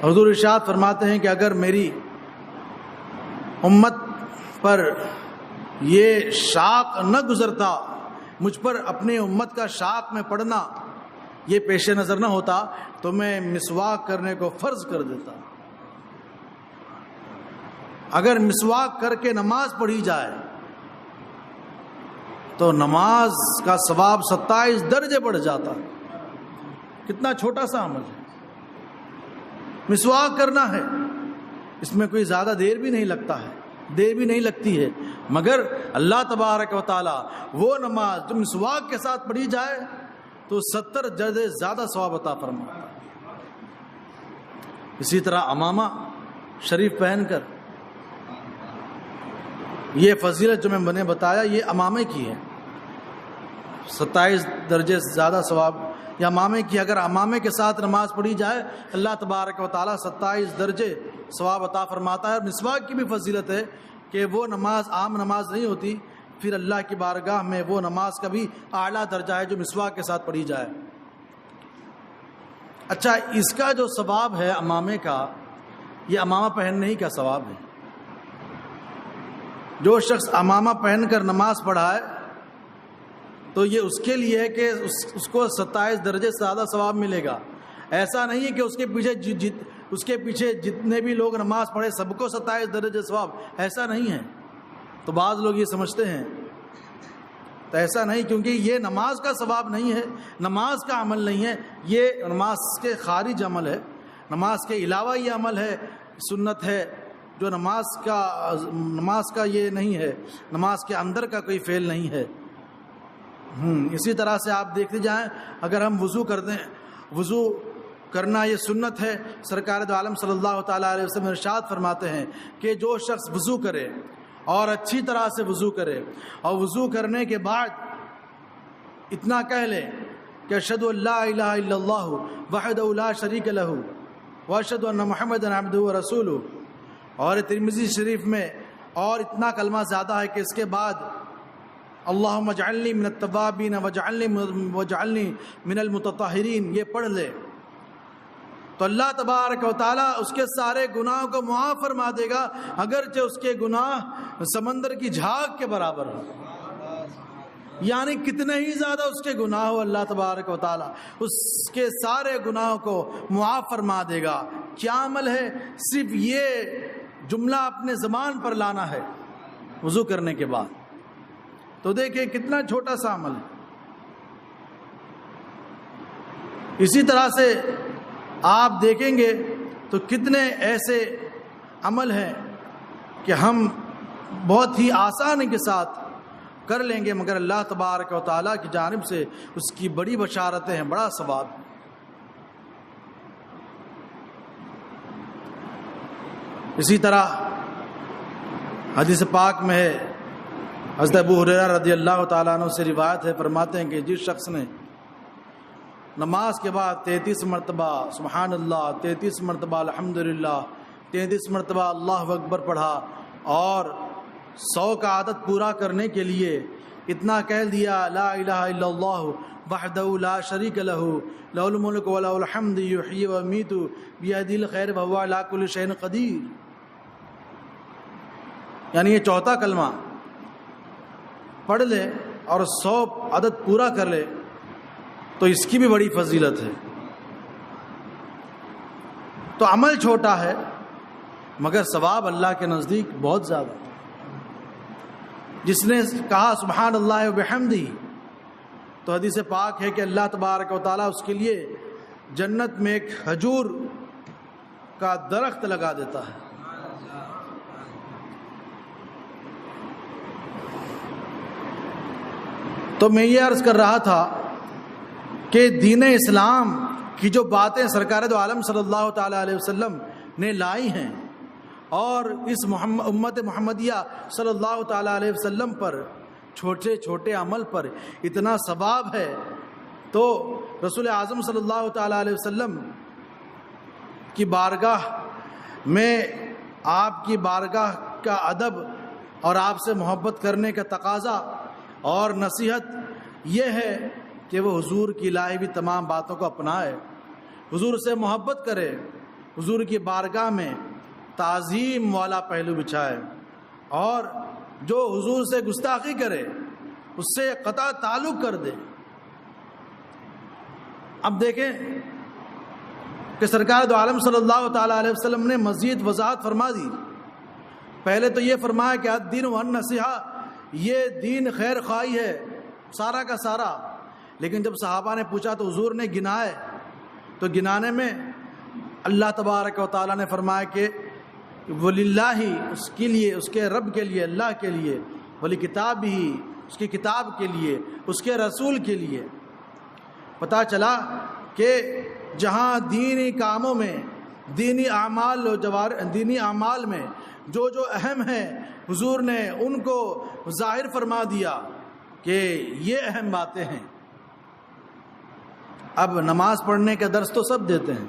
حضور ارشاد فرماتے ہیں کہ اگر میری امت پر یہ شاق نہ گزرتا، مجھ پر اپنی امت کا شاق میں پڑنا یہ پیش نظر نہ ہوتا تو میں مسواک کرنے کو فرض کر دیتا۔ اگر مسواک کر کے نماز پڑھی جائے تو نماز کا ثواب 27 درجے بڑھ جاتا۔ کتنا چھوٹا سا عمل ہے، مسواک کرنا ہے، اس میں کوئی زیادہ دیر بھی نہیں لگتا ہے، دیر بھی نہیں لگتی ہے، مگر اللہ تبارک و تعالی وہ نماز جو مسواک کے ساتھ پڑھی جائے تو 70 درجے زیادہ ثواب عطا فرماتا ہے۔ اسی طرح امامہ شریف پہن کر، یہ فضیلت جو میں نے بتایا یہ امامے کی ہے، 27 درجے زیادہ ثواب یا امامے کی۔ اگر امامے کے ساتھ نماز پڑھی جائے اللہ تبارک و تعالیٰ 27 درجے ثواب عطا فرماتا ہے۔ اور مسواک کی بھی فضیلت ہے کہ وہ نماز عام نماز نہیں ہوتی، پھر اللہ کی بارگاہ میں وہ نماز کا بھی اعلیٰ درجہ ہے جو مسواک کے ساتھ پڑھی جائے۔ اچھا، اس کا جو ثواب ہے امامے کا، یہ امامہ پہننے ہی کا ثواب ہے۔ جو شخص امامہ پہن کر نماز پڑھائے تو یہ اس کے لیے ہے کہ اس کو 27 درجے سے زیادہ ثواب ملے گا۔ ایسا نہیں ہے کہ اس کے پیچھے جتنے بھی لوگ نماز پڑھے سب کو 27 درجے ثواب، ایسا نہیں ہے۔ تو بعض لوگ یہ سمجھتے ہیں، تو ایسا نہیں، کیونکہ یہ نماز کا ثواب نہیں ہے، نماز کا عمل نہیں ہے، یہ نماز کے خارج عمل ہے، نماز کے علاوہ یہ عمل ہے، سنت ہے جو نماز کا یہ نہیں ہے، نماز کے اندر کا کوئی فعل نہیں ہے۔ اسی طرح سے آپ دیکھتے جائیں، اگر ہم وضو کرتے ہیں، وضو کرنا یہ سنت ہے۔ سرکار دو عالم صلی اللہ تعالیٰ علیہ وسلم ارشاد فرماتے ہیں کہ جو شخص وضو کرے اور اچھی طرح سے وضو کرے اور وضو کرنے کے بعد اتنا کہہ لے کہ اشہد ان لا الہ الا اللہ وحدہ لا شریک لہ واشہد ان محمدا عبدہ ورسولہ، اور ترمذی شریف میں اور اتنا کلمہ زیادہ ہے کہ اس کے بعد اللہم اجعلنی من التوابین واجعلنی من المتطہرین یہ پڑھ لے تو اللہ تبارک و تعالیٰ اس کے سارے گناہوں کو معاف فرما دے گا، اگرچہ اس کے گناہ سمندر کی جھاگ کے برابر ہو۔ یعنی کتنے ہی زیادہ اس کے گناہ ہو، اللہ تبارک و تعالیٰ اس کے سارے گناہوں کو معاف فرما دے گا۔ کیا عمل ہے؟ صرف یہ جملہ اپنے زبان پر لانا ہے وضو کرنے کے بعد۔ تو دیکھیں کتنا چھوٹا سا عمل ہے۔ اسی طرح سے آپ دیکھیں گے تو کتنے ایسے عمل ہیں کہ ہم بہت ہی آسانی کے ساتھ کر لیں گے، مگر اللہ تبارک و تعالیٰ کی جانب سے اس کی بڑی بشارتیں ہیں، بڑا ثواب ہے۔ اسی طرح حدیث پاک میں ہے، حضرت ابو ہریرہ رضی اللہ تعالیٰ عنہ سے روایت ہے، فرماتے ہیں کہ جس شخص نے نماز کے بعد 33 مرتبہ سبحان اللہ، 33 مرتبہ الحمدللہ، 33 مرتبہ اللہ اکبر پڑھا اور 100 کا عدد پورا کرنے کے لیے اتنا کہہ دیا لا الہ الا اللہ وحدہ لا شریک لہ لہ الملک و لہ الحمد یحیی و یمیت بیدہ الخیر وہو علی کل شیء قدیر، یعنی یہ چوتھا کلمہ پڑھ لے اور 100 عدد پورا کر لے تو اس کی بھی بڑی فضیلت ہے۔ تو عمل چھوٹا ہے مگر ثواب اللہ کے نزدیک بہت زیادہ۔ جس نے کہا سبحان اللہ وبحمدہ تو حدیث پاک ہے کہ اللہ تبارک و تعالیٰ اس کے لیے جنت میں ایک کھجور کا درخت لگا دیتا ہے۔ تو میں یہ عرض کر رہا تھا کہ دین اسلام کی جو باتیں سرکار دو عالم صلی اللہ تعالیٰ علیہ وسلم نے لائی ہیں اور اس امت محمدیہ صلی اللہ تعالیٰ علیہ وسلم پر چھوٹے چھوٹے عمل پر اتنا ثواب ہے، تو رسول اعظم صلی اللہ تعالیٰ علیہ وسلم کی بارگاہ میں آپ کی بارگاہ کا ادب اور آپ سے محبت کرنے کا تقاضا اور نصیحت یہ ہے کہ وہ حضور کی لائی ہوئی تمام باتوں کو اپنائے، حضور سے محبت کرے، حضور کی بارگاہ میں تعظیم والا پہلو بچھائے، اور جو حضور سے گستاخی کرے اس سے قطع تعلق کر دے۔ اب دیکھیں کہ سرکار دو عالم صلی اللہ تعالیٰ علیہ وسلم نے مزید وضاحت فرما دی۔ پہلے تو یہ فرمایا کہ الدین والنصیحہ، یہ دین خیر خواہی ہے سارا کا سارا، لیکن جب صحابہ نے پوچھا تو حضور نے گنائے، تو گنانے میں اللہ تبارک و تعالیٰ نے فرمایا کہ وللہ، اس کے لیے، اس کے رب کے لیے، اللہ کے لیے، ولی کتاب ہی، اس کی کتاب کے لیے، اس کے رسول کے لیے۔ پتہ چلا کہ جہاں دینی کاموں میں، دینی اعمال میں جو اہم ہیں حضور نے ان کو ظاہر فرما دیا کہ یہ اہم باتیں ہیں۔ اب نماز پڑھنے کا درس تو سب دیتے ہیں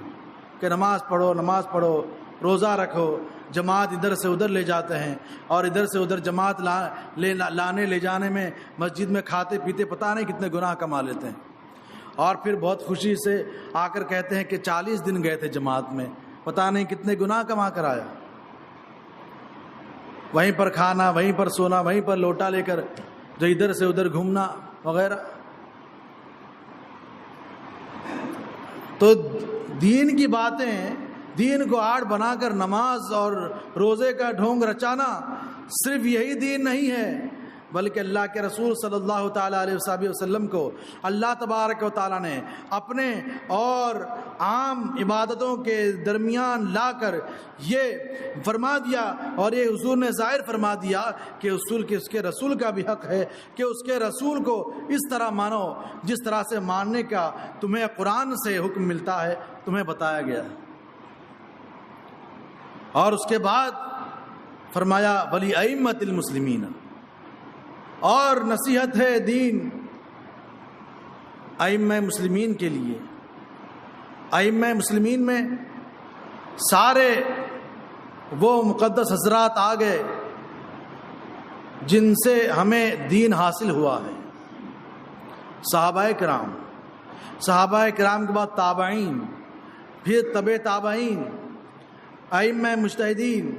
کہ نماز پڑھو، نماز پڑھو، روزہ رکھو، جماعت ادھر سے ادھر لے جاتے ہیں اور ادھر سے ادھر جماعت لانے لے جانے میں مسجد میں کھاتے پیتے پتہ نہیں کتنے گناہ کما لیتے ہیں، اور پھر بہت خوشی سے آ کر کہتے ہیں کہ 40 دن گئے تھے جماعت میں، پتہ نہیں کتنے گناہ کما کر آیا، وہیں پر کھانا، وہیں پر سونا، وہیں پر لوٹا لے کر جو ادھر سے ادھر گھومنا وغیرہ۔ تو دین کی باتیں، دین کو آڑ بنا کر نماز اور روزے کا ڈھونگ رچانا صرف یہی دین نہیں ہے، بلکہ اللہ کے رسول صلی اللہ تعالیٰ علیہ وسلم کو اللہ تبارک و تعالیٰ نے اپنے اور عام عبادتوں کے درمیان لا کر یہ فرما دیا، اور یہ حضور نے ظاہر فرما دیا کہ اس کے رسول کا بھی حق ہے کہ اس کے رسول کو اس طرح مانو جس طرح سے ماننے کا تمہیں قرآن سے حکم ملتا ہے، تمہیں بتایا گیا ہے۔ اور اس کے بعد فرمایا ولی ائمۃ المسلمین، اور نصیحت ہے دین ائمہ مسلمین کے لیے۔ ائمہ مسلمین میں سارے وہ مقدس حضرات آ گئے جن سے ہمیں دین حاصل ہوا ہے، صحابہ کرام، صحابہ کرام کے بعد تابعین، پھر تبع تابعین، ائمہ مجتہدین،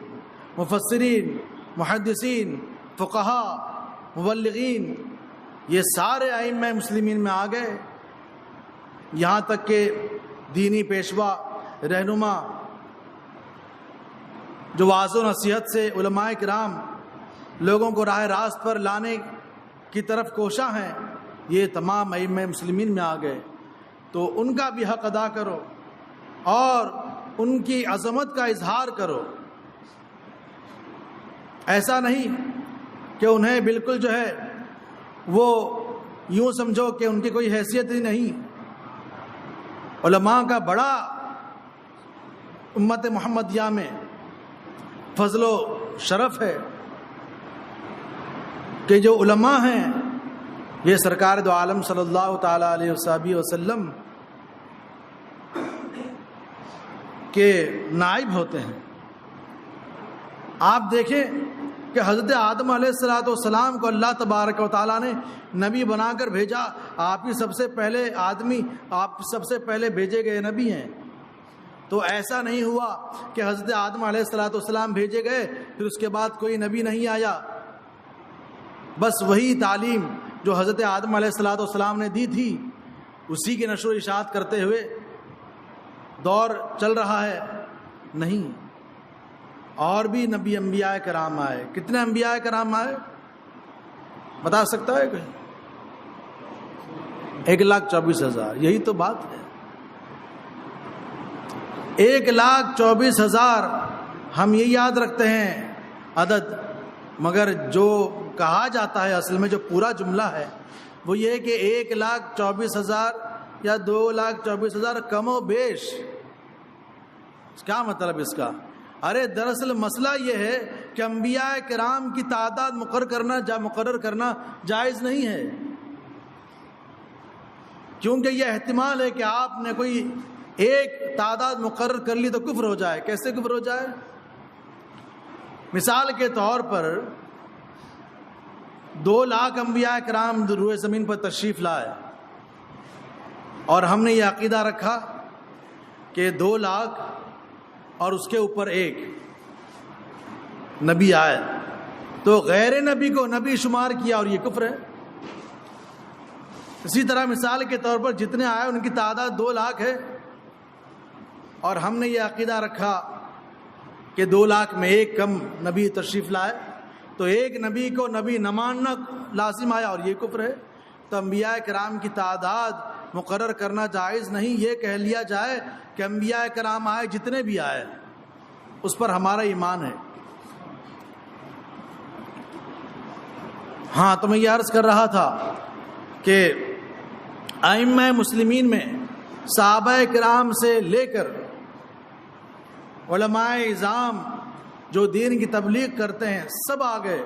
مفسرین، محدثین، فقہاء، مبلغین، یہ سارے ائمہ مسلمین میں آ گئے، یہاں تک کہ دینی پیشوا، رہنما جو واعظ و نصیحت سے علماء کرام لوگوں کو راہ راست پر لانے کی طرف کوشاں ہیں، یہ تمام ائمہ مسلمین میں آ گئے۔ تو ان کا بھی حق ادا کرو اور ان کی عظمت کا اظہار کرو، ایسا نہیں کہ انہیں بالکل جو ہے وہ یوں سمجھو کہ ان کی کوئی حیثیت ہی نہیں۔ علماء کا بڑا امت محمدیہ میں فضل و شرف ہے کہ جو علماء ہیں یہ سرکار دو عالم صلی اللہ تعالیٰ علیہ وسلم کے نائب ہوتے ہیں۔ آپ دیکھیں کہ حضرت آدم علیہ السلام کو اللہ تبارک و تعالیٰ نے نبی بنا کر بھیجا، آپ ہی سب سے پہلے آدمی، آپ سب سے پہلے بھیجے گئے نبی ہیں۔ تو ایسا نہیں ہوا کہ حضرت آدم علیہ السلام بھیجے گئے پھر اس کے بعد کوئی نبی نہیں آیا، بس وہی تعلیم جو حضرت آدم علیہ السلام نے دی تھی اسی کی نشر و اشاعت کرتے ہوئے دور چل رہا ہے۔ نہیں، اور بھی نبی انبیاء کرام آئے۔ کتنے انبیاء کرام آئے بتا سکتا ہے کوئی؟ 1,24,000، یہی تو بات ہے، 1,24,000 ہم یہ یاد رکھتے ہیں عدد، مگر جو کہا جاتا ہے اصل میں جو پورا جملہ ہے وہ یہ کہ 1,24,000 یا 2,24,000 کم و بیش۔ کیا مطلب اس کا؟ ارے دراصل مسئلہ یہ ہے کہ انبیاء کرام کی تعداد مقرر کرنا جائز نہیں ہے، کیونکہ یہ احتمال ہے کہ آپ نے کوئی ایک تعداد مقرر کر لی تو کفر ہو جائے۔ کیسے کفر ہو جائے؟ مثال کے طور پر 2 لاکھ انبیاء کرام روئے زمین پر تشریف لائے اور ہم نے یہ عقیدہ رکھا کہ 2 لاکھ اور اس کے اوپر 1 نبی آئے، تو غیر نبی کو نبی شمار کیا اور یہ کفر ہے۔ اسی طرح مثال کے طور پر جتنے آئے ان کی تعداد 2 لاکھ ہے اور ہم نے یہ عقیدہ رکھا کہ 2 لاکھ میں 1 کم نبی تشریف لائے، تو 1 نبی کو نبی نہ ماننا لازم آیا اور یہ کفر ہے۔ تو انبیاء کرام کی تعداد مقرر کرنا جائز نہیں، یہ کہہ لیا جائے کہ انبیاء کرام آئے جتنے بھی آئے اس پر ہمارا ایمان ہے۔ ہاں، تو میں یہ عرض کر رہا تھا کہ ائمہ مسلمین میں صحابہ کرام سے لے کر علماء اعظام جو دین کی تبلیغ کرتے ہیں سب آ گئے،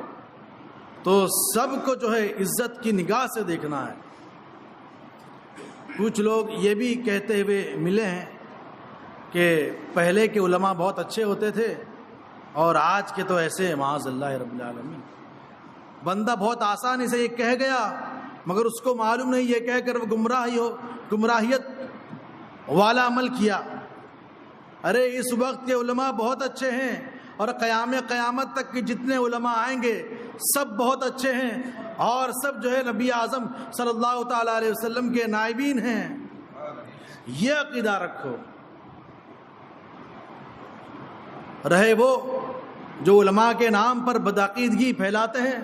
تو سب کو جو ہے عزت کی نگاہ سے دیکھنا ہے۔ کچھ لوگ یہ بھی کہتے ہوئے ملے ہیں کہ پہلے کے علماء بہت اچھے ہوتے تھے اور آج کے تو ایسے معاذ اللہ رب العالمین، بندہ بہت آسانی سے یہ کہہ گیا مگر اس کو معلوم نہیں یہ کہہ کر وہ گمراہیت والا عمل کیا۔ ارے اس وقت کے علماء بہت اچھے ہیں، اور قیامت تک کے جتنے علماء آئیں گے سب بہت اچھے ہیں، اور سب جو ہے نبی اعظم صلی اللہ تعالی علیہ وسلم کے نائبین ہیں۔ یہ عقیدہ رکھو۔ رہے وہ جو علماء کے نام پر بدعقیدگی پھیلاتے ہیں،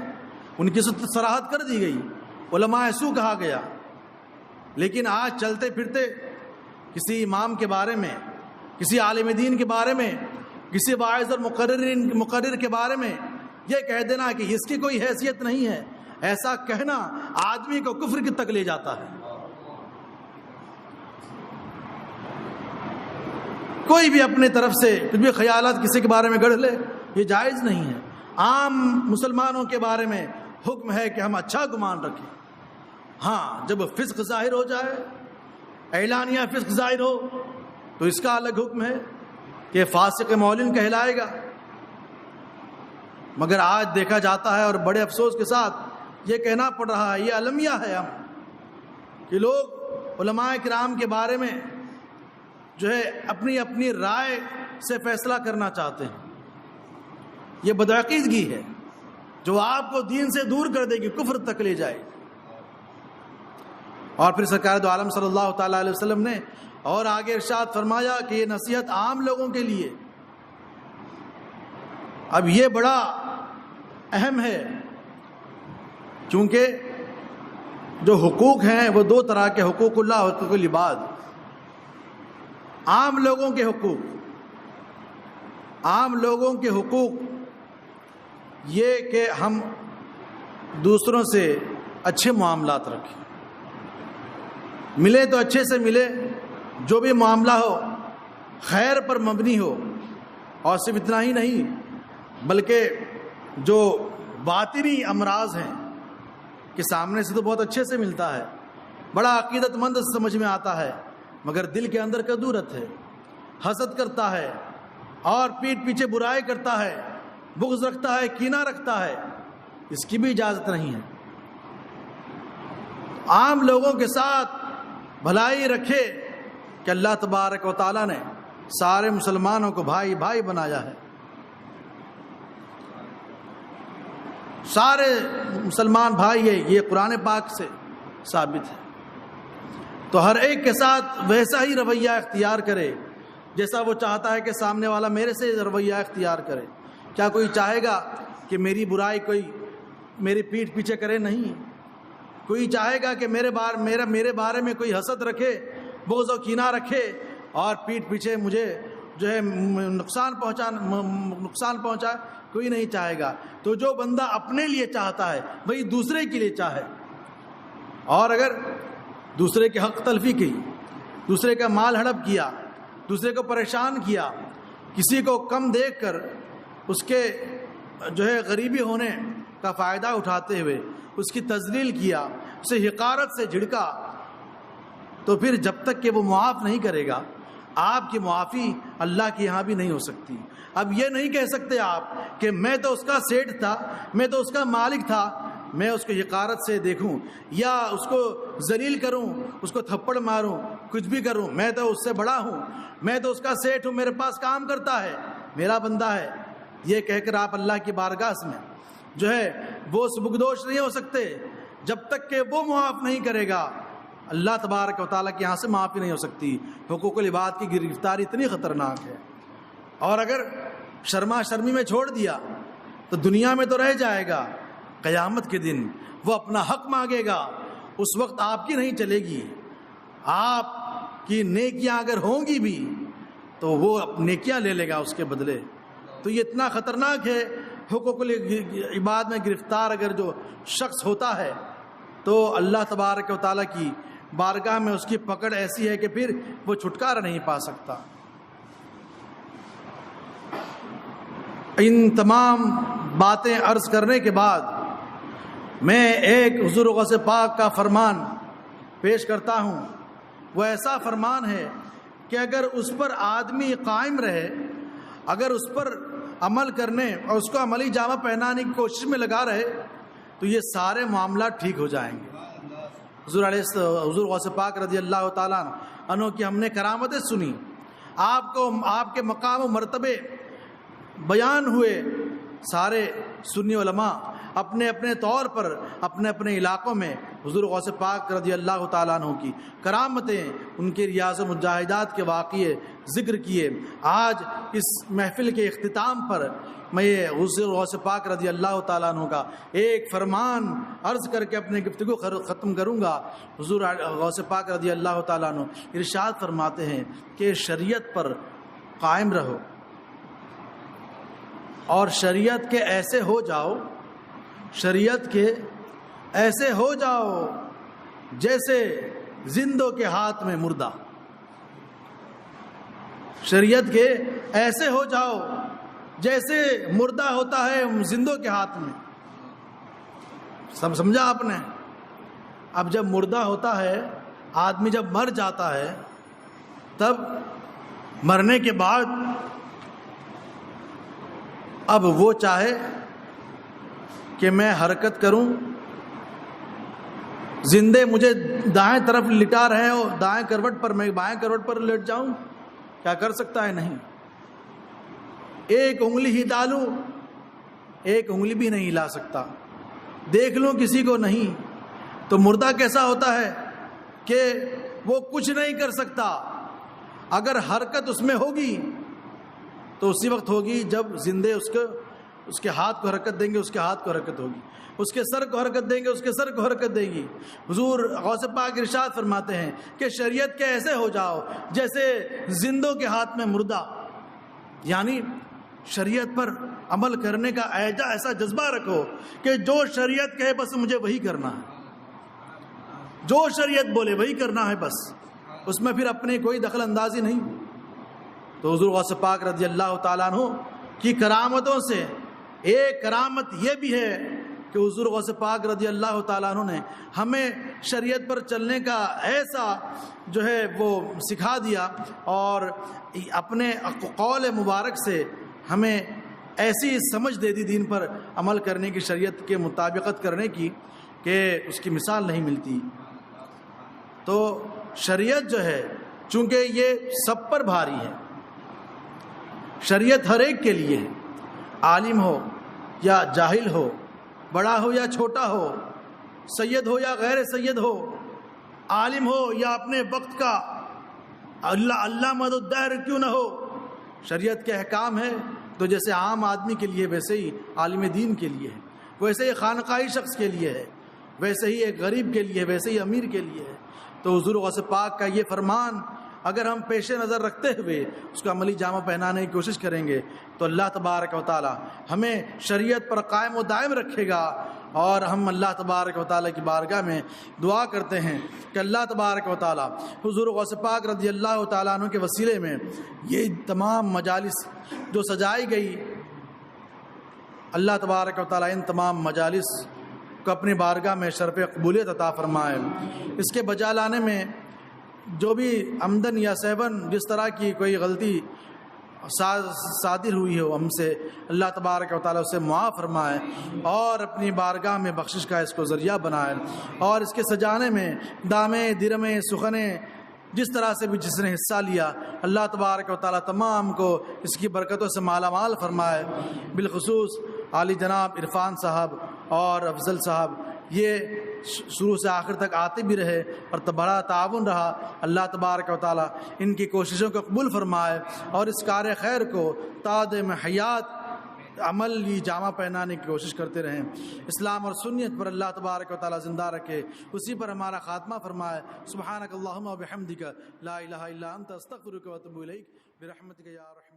ان کی صراحت کر دی گئی، علماء ایسو کہا گیا، لیکن آج چلتے پھرتے کسی امام کے بارے میں، کسی عالم دین کے بارے میں، کسی واعظ اور مقرر کے بارے میں یہ کہہ دینا کہ اس کی کوئی حیثیت نہیں ہے، ایسا کہنا آدمی کو کفر کی تک لے جاتا ہے۔ کوئی بھی اپنے طرف سے کچھ بھی خیالات کسی کے بارے میں گڑھ لے، یہ جائز نہیں ہے۔ عام مسلمانوں کے بارے میں حکم ہے کہ ہم اچھا گمان رکھیں۔ ہاں، جب فسق ظاہر ہو جائے، اعلانیہ فسق ظاہر ہو، تو اس کا الگ حکم ہے کہ فاسق معلن کہلائے گا۔ مگر آج دیکھا جاتا ہے اور بڑے افسوس کے ساتھ یہ کہنا پڑ رہا ہے، یہ المیہ ہے ہم، کہ لوگ علماء کرام کے بارے میں جو ہے اپنی رائے سے فیصلہ کرنا چاہتے ہیں۔ یہ بدعقیدگی ہے جو آپ کو دین سے دور کر دے گی، کفر تک لے جائے گی۔ اور پھر سرکار دو عالم صلی اللہ تعالی علیہ وسلم نے اور آگے ارشاد فرمایا کہ یہ نصیحت عام لوگوں کے لیے۔ اب یہ بڑا اہم ہے، چونکہ جو حقوق ہیں وہ دو طرح کے، حقوق اللہ اور حقوق العباد۔ عام لوگوں کے حقوق، عام لوگوں کے حقوق یہ کہ ہم دوسروں سے اچھے معاملات رکھیں، ملے تو اچھے سے ملے، جو بھی معاملہ ہو خیر پر مبنی ہو، اور صرف اتنا ہی نہیں بلکہ جو باطنی امراض ہیں کہ سامنے سے تو بہت اچھے سے ملتا ہے، بڑا عقیدت مند سمجھ میں آتا ہے، مگر دل کے اندر کدورت ہے، حسد کرتا ہے اور پیٹھ پیچھے برائی کرتا ہے، بغض رکھتا ہے، کینہ رکھتا ہے، اس کی بھی اجازت نہیں ہے۔ عام لوگوں کے ساتھ بھلائی رکھے کہ اللہ تبارک و تعالیٰ نے سارے مسلمانوں کو بھائی بھائی بنایا ہے، سارے مسلمان بھائی ہے، یہ قرآن پاک سے ثابت ہے۔ تو ہر ایک کے ساتھ ویسا ہی رویہ اختیار کرے جیسا وہ چاہتا ہے کہ سامنے والا میرے سے رویہ اختیار کرے۔ کیا کوئی چاہے گا کہ میری برائی کوئی میری پیٹھ پیچھے کرے؟ نہیں۔ کوئی چاہے گا کہ میرے بارے میں کوئی حسد رکھے، بغض و کینہ رکھے اور پیٹھ پیچھے مجھے جو ہے نقصان پہنچائے؟ کوئی نہیں چاہے گا۔ تو جو بندہ اپنے لیے چاہتا ہے وہی دوسرے کے لیے چاہے، اور اگر دوسرے کے حق تلفی کی، دوسرے کا مال ہڑپ کیا، دوسرے کو پریشان کیا، کسی کو کم دیکھ کر اس کے جو ہے غریبی ہونے کا فائدہ اٹھاتے ہوئے اس کی تذلیل کیا، اسے حقارت سے جھڑکا، تو پھر جب تک کہ وہ معاف نہیں کرے گا، آپ کی معافی اللہ کے یہاں بھی نہیں ہو سکتی۔ اب یہ نہیں کہہ سکتے آپ کہ میں تو اس کا سیٹھ تھا، میں تو اس کا مالک تھا، میں اس کو حقارت سے دیکھوں یا اس کو ذلیل کروں، اس کو تھپڑ ماروں، کچھ بھی کروں، میں تو اس سے بڑا ہوں، میں تو اس کا سیٹھ ہوں، میرے پاس کام کرتا ہے، میرا بندہ ہے۔ یہ کہہ کر آپ اللہ کی بارگاہ میں جو ہے وہ سبکدوش نہیں ہو سکتے جب تک کہ وہ معاف نہیں کرے گا۔ اللہ تبارک و تعالیٰ کے یہاں سے معافی نہیں ہو سکتی۔ حقوق العباد کی گرفتاری اتنی خطرناک ہے، اور اگر شرما شرمی میں چھوڑ دیا تو دنیا میں تو رہ جائے گا، قیامت کے دن وہ اپنا حق مانگے گا، اس وقت آپ کی نہیں چلے گی۔ آپ کی نیکیاں اگر ہوں گی بھی تو وہ نیکیاں لے لے گا اس کے بدلے۔ تو یہ اتنا خطرناک ہے۔ حقوق العباد میں گرفتار اگر جو شخص ہوتا ہے تو اللہ تبارک و تعالیٰ کی بارگاہ میں اس کی پکڑ ایسی ہے کہ پھر وہ چھٹکارا نہیں پا سکتا۔ ان تمام باتیں عرض کرنے کے بعد میں ایک حضور غوث پاک کا فرمان پیش کرتا ہوں۔ وہ ایسا فرمان ہے کہ اگر اس پر آدمی قائم رہے، اگر اس پر عمل کرنے اور اس کو عملی جامہ پہنانے کی کوشش میں لگا رہے تو یہ سارے معاملات ٹھیک ہو جائیں گے۔ حضور غوث پاک رضی اللہ تعالیٰ عنہ کی ہم نے کرامتیں سنی، آپ کے مقام و مرتبے بیان ہوئے، سارے سنی علماء اپنے اپنے طور پر اپنے اپنے علاقوں میں حضور غوث پاک رضی اللہ تعالیٰ عنہ کی کرامتیں، ان کے ریاض و مجاہدات کے واقعے ذکر کیے۔ آج اس محفل کے اختتام پر میں حضور غوث پاک رضی اللہ تعالیٰ عنہ کا ایک فرمان عرض کر کے اپنے گفتگو ختم کروں گا۔ حضور غوث پاک رضی اللہ تعالیٰ عنہ ارشاد فرماتے ہیں کہ شریعت پر قائم رہو اور شریعت کے ایسے ہو جاؤ، شریعت کے ایسے ہو جاؤ جیسے زندوں کے ہاتھ میں مردہ، شریعت کے ایسے ہو جاؤ جیسے مردہ ہوتا ہے زندوں کے ہاتھ میں۔ سمجھا آپ نے؟ اب جب مردہ ہوتا ہے آدمی، جب مر جاتا ہے، تب مرنے کے بعد اب وہ چاہے کہ میں حرکت کروں، زندے مجھے دائیں طرف لٹا رہے ہو دائیں کروٹ پر، میں بائیں کروٹ پر لیٹ جاؤں، کیا کر سکتا ہے؟ نہیں۔ ایک انگلی ہی ڈالوں، ایک انگلی بھی نہیں ہلا سکتا، دیکھ لوں کسی کو نہیں۔ تو مردہ کیسا ہوتا ہے کہ وہ کچھ نہیں کر سکتا۔ اگر حرکت اس میں ہوگی تو اسی وقت ہوگی جب زندے اس کے ہاتھ کو حرکت دیں گے، اس کے ہاتھ کو حرکت ہوگی، اس کے سر کو حرکت دیں گے، اس کے سر کو حرکت دے گی۔ حضور غوث پاک ارشاد فرماتے ہیں کہ شریعت کے ایسے ہو جاؤ جیسے زندوں کے ہاتھ میں مردہ، یعنی شریعت پر عمل کرنے کا ایسا جذبہ رکھو کہ جو شریعت کہے بس مجھے وہی کرنا ہے، جو شریعت بولے وہی کرنا ہے، بس اس میں پھر اپنی کوئی دخل اندازی نہیں۔ تو حضور غوث پاک رضی اللہ تعالیٰ عنہ کی کرامتوں سے ایک کرامت یہ بھی ہے کہ حضور غوث پاک رضی اللہ تعالیٰ عنہ نے ہمیں شریعت پر چلنے کا ایسا جو ہے وہ سکھا دیا، اور اپنے قول مبارک سے ہمیں ایسی سمجھ دے دی دین پر عمل کرنے کی، شریعت کے مطابقت کرنے کی، کہ اس کی مثال نہیں ملتی۔ تو شریعت جو ہے چونکہ یہ سب پر بھاری ہے، شریعت ہر ایک کے لیے ہے، عالم ہو یا جاہل ہو، بڑا ہو یا چھوٹا ہو، سید ہو یا غیر سید ہو، عالم ہو یا اپنے وقت کا علامہ الدہر کیوں نہ ہو، شریعت کے احکام ہے تو جیسے عام آدمی کے لیے ویسے ہی عالم دین کے لیے ہے، ویسے ہی خانقاہی شخص کے لیے ہے، ویسے ہی ایک غریب کے لیے، ویسے ہی امیر کے لیے ہے۔ تو حضور غوث پاک کا یہ فرمان اگر ہم پیش نظر رکھتے ہوئے اس کو عملی جامہ پہنانے کی کوشش کریں گے تو اللہ تبارک و تعالی ہمیں شریعت پر قائم و دائم رکھے گا، اور ہم اللہ تبارک و تعالی کی بارگاہ میں دعا کرتے ہیں کہ اللہ تبارک و تعالی حضور غوث پاک رضی اللہ تعالیٰ عنہ کے وسیلے میں یہ تمام مجالس جو سجائی گئی، اللہ تبارک و تعالی ان تمام مجالس کو اپنی بارگاہ میں شرف قبولیت عطا فرمائے۔ اس کے بجا لانے میں جو بھی عمدن یا سیون جس طرح کی کوئی غلطی صادر ہوئی ہو ہم سے، اللہ تبارک و تعالیٰ اسے معاف فرمائے اور اپنی بارگاہ میں بخشش کا اس کو ذریعہ بنائے، اور اس کے سجانے میں دامے درمے سخنے جس طرح سے بھی جس نے حصہ لیا، اللہ تبارک و تعالیٰ تمام کو اس کی برکتوں سے مالا مال فرمائے۔ بالخصوص عالی جناب عرفان صاحب اور افضل صاحب، یہ شروع سے آخر تک آتے بھی رہے اور بڑا تعاون رہا، اللہ تبارک و تعالیٰ ان کی کوششوں کو قبول فرمائے اور اس کار خیر کو تادم حیات عملی جامہ پہنانے کی کوشش کرتے رہیں، اسلام اور سنت پر اللہ تبارک و تعالیٰ زندہ رکھے، اسی پر ہمارا خاتمہ فرمائے۔ سبحانک اللہم و بحمدک لا الہ الا انت استغفرک و اتوب الیک برحمتک یا رحمن۔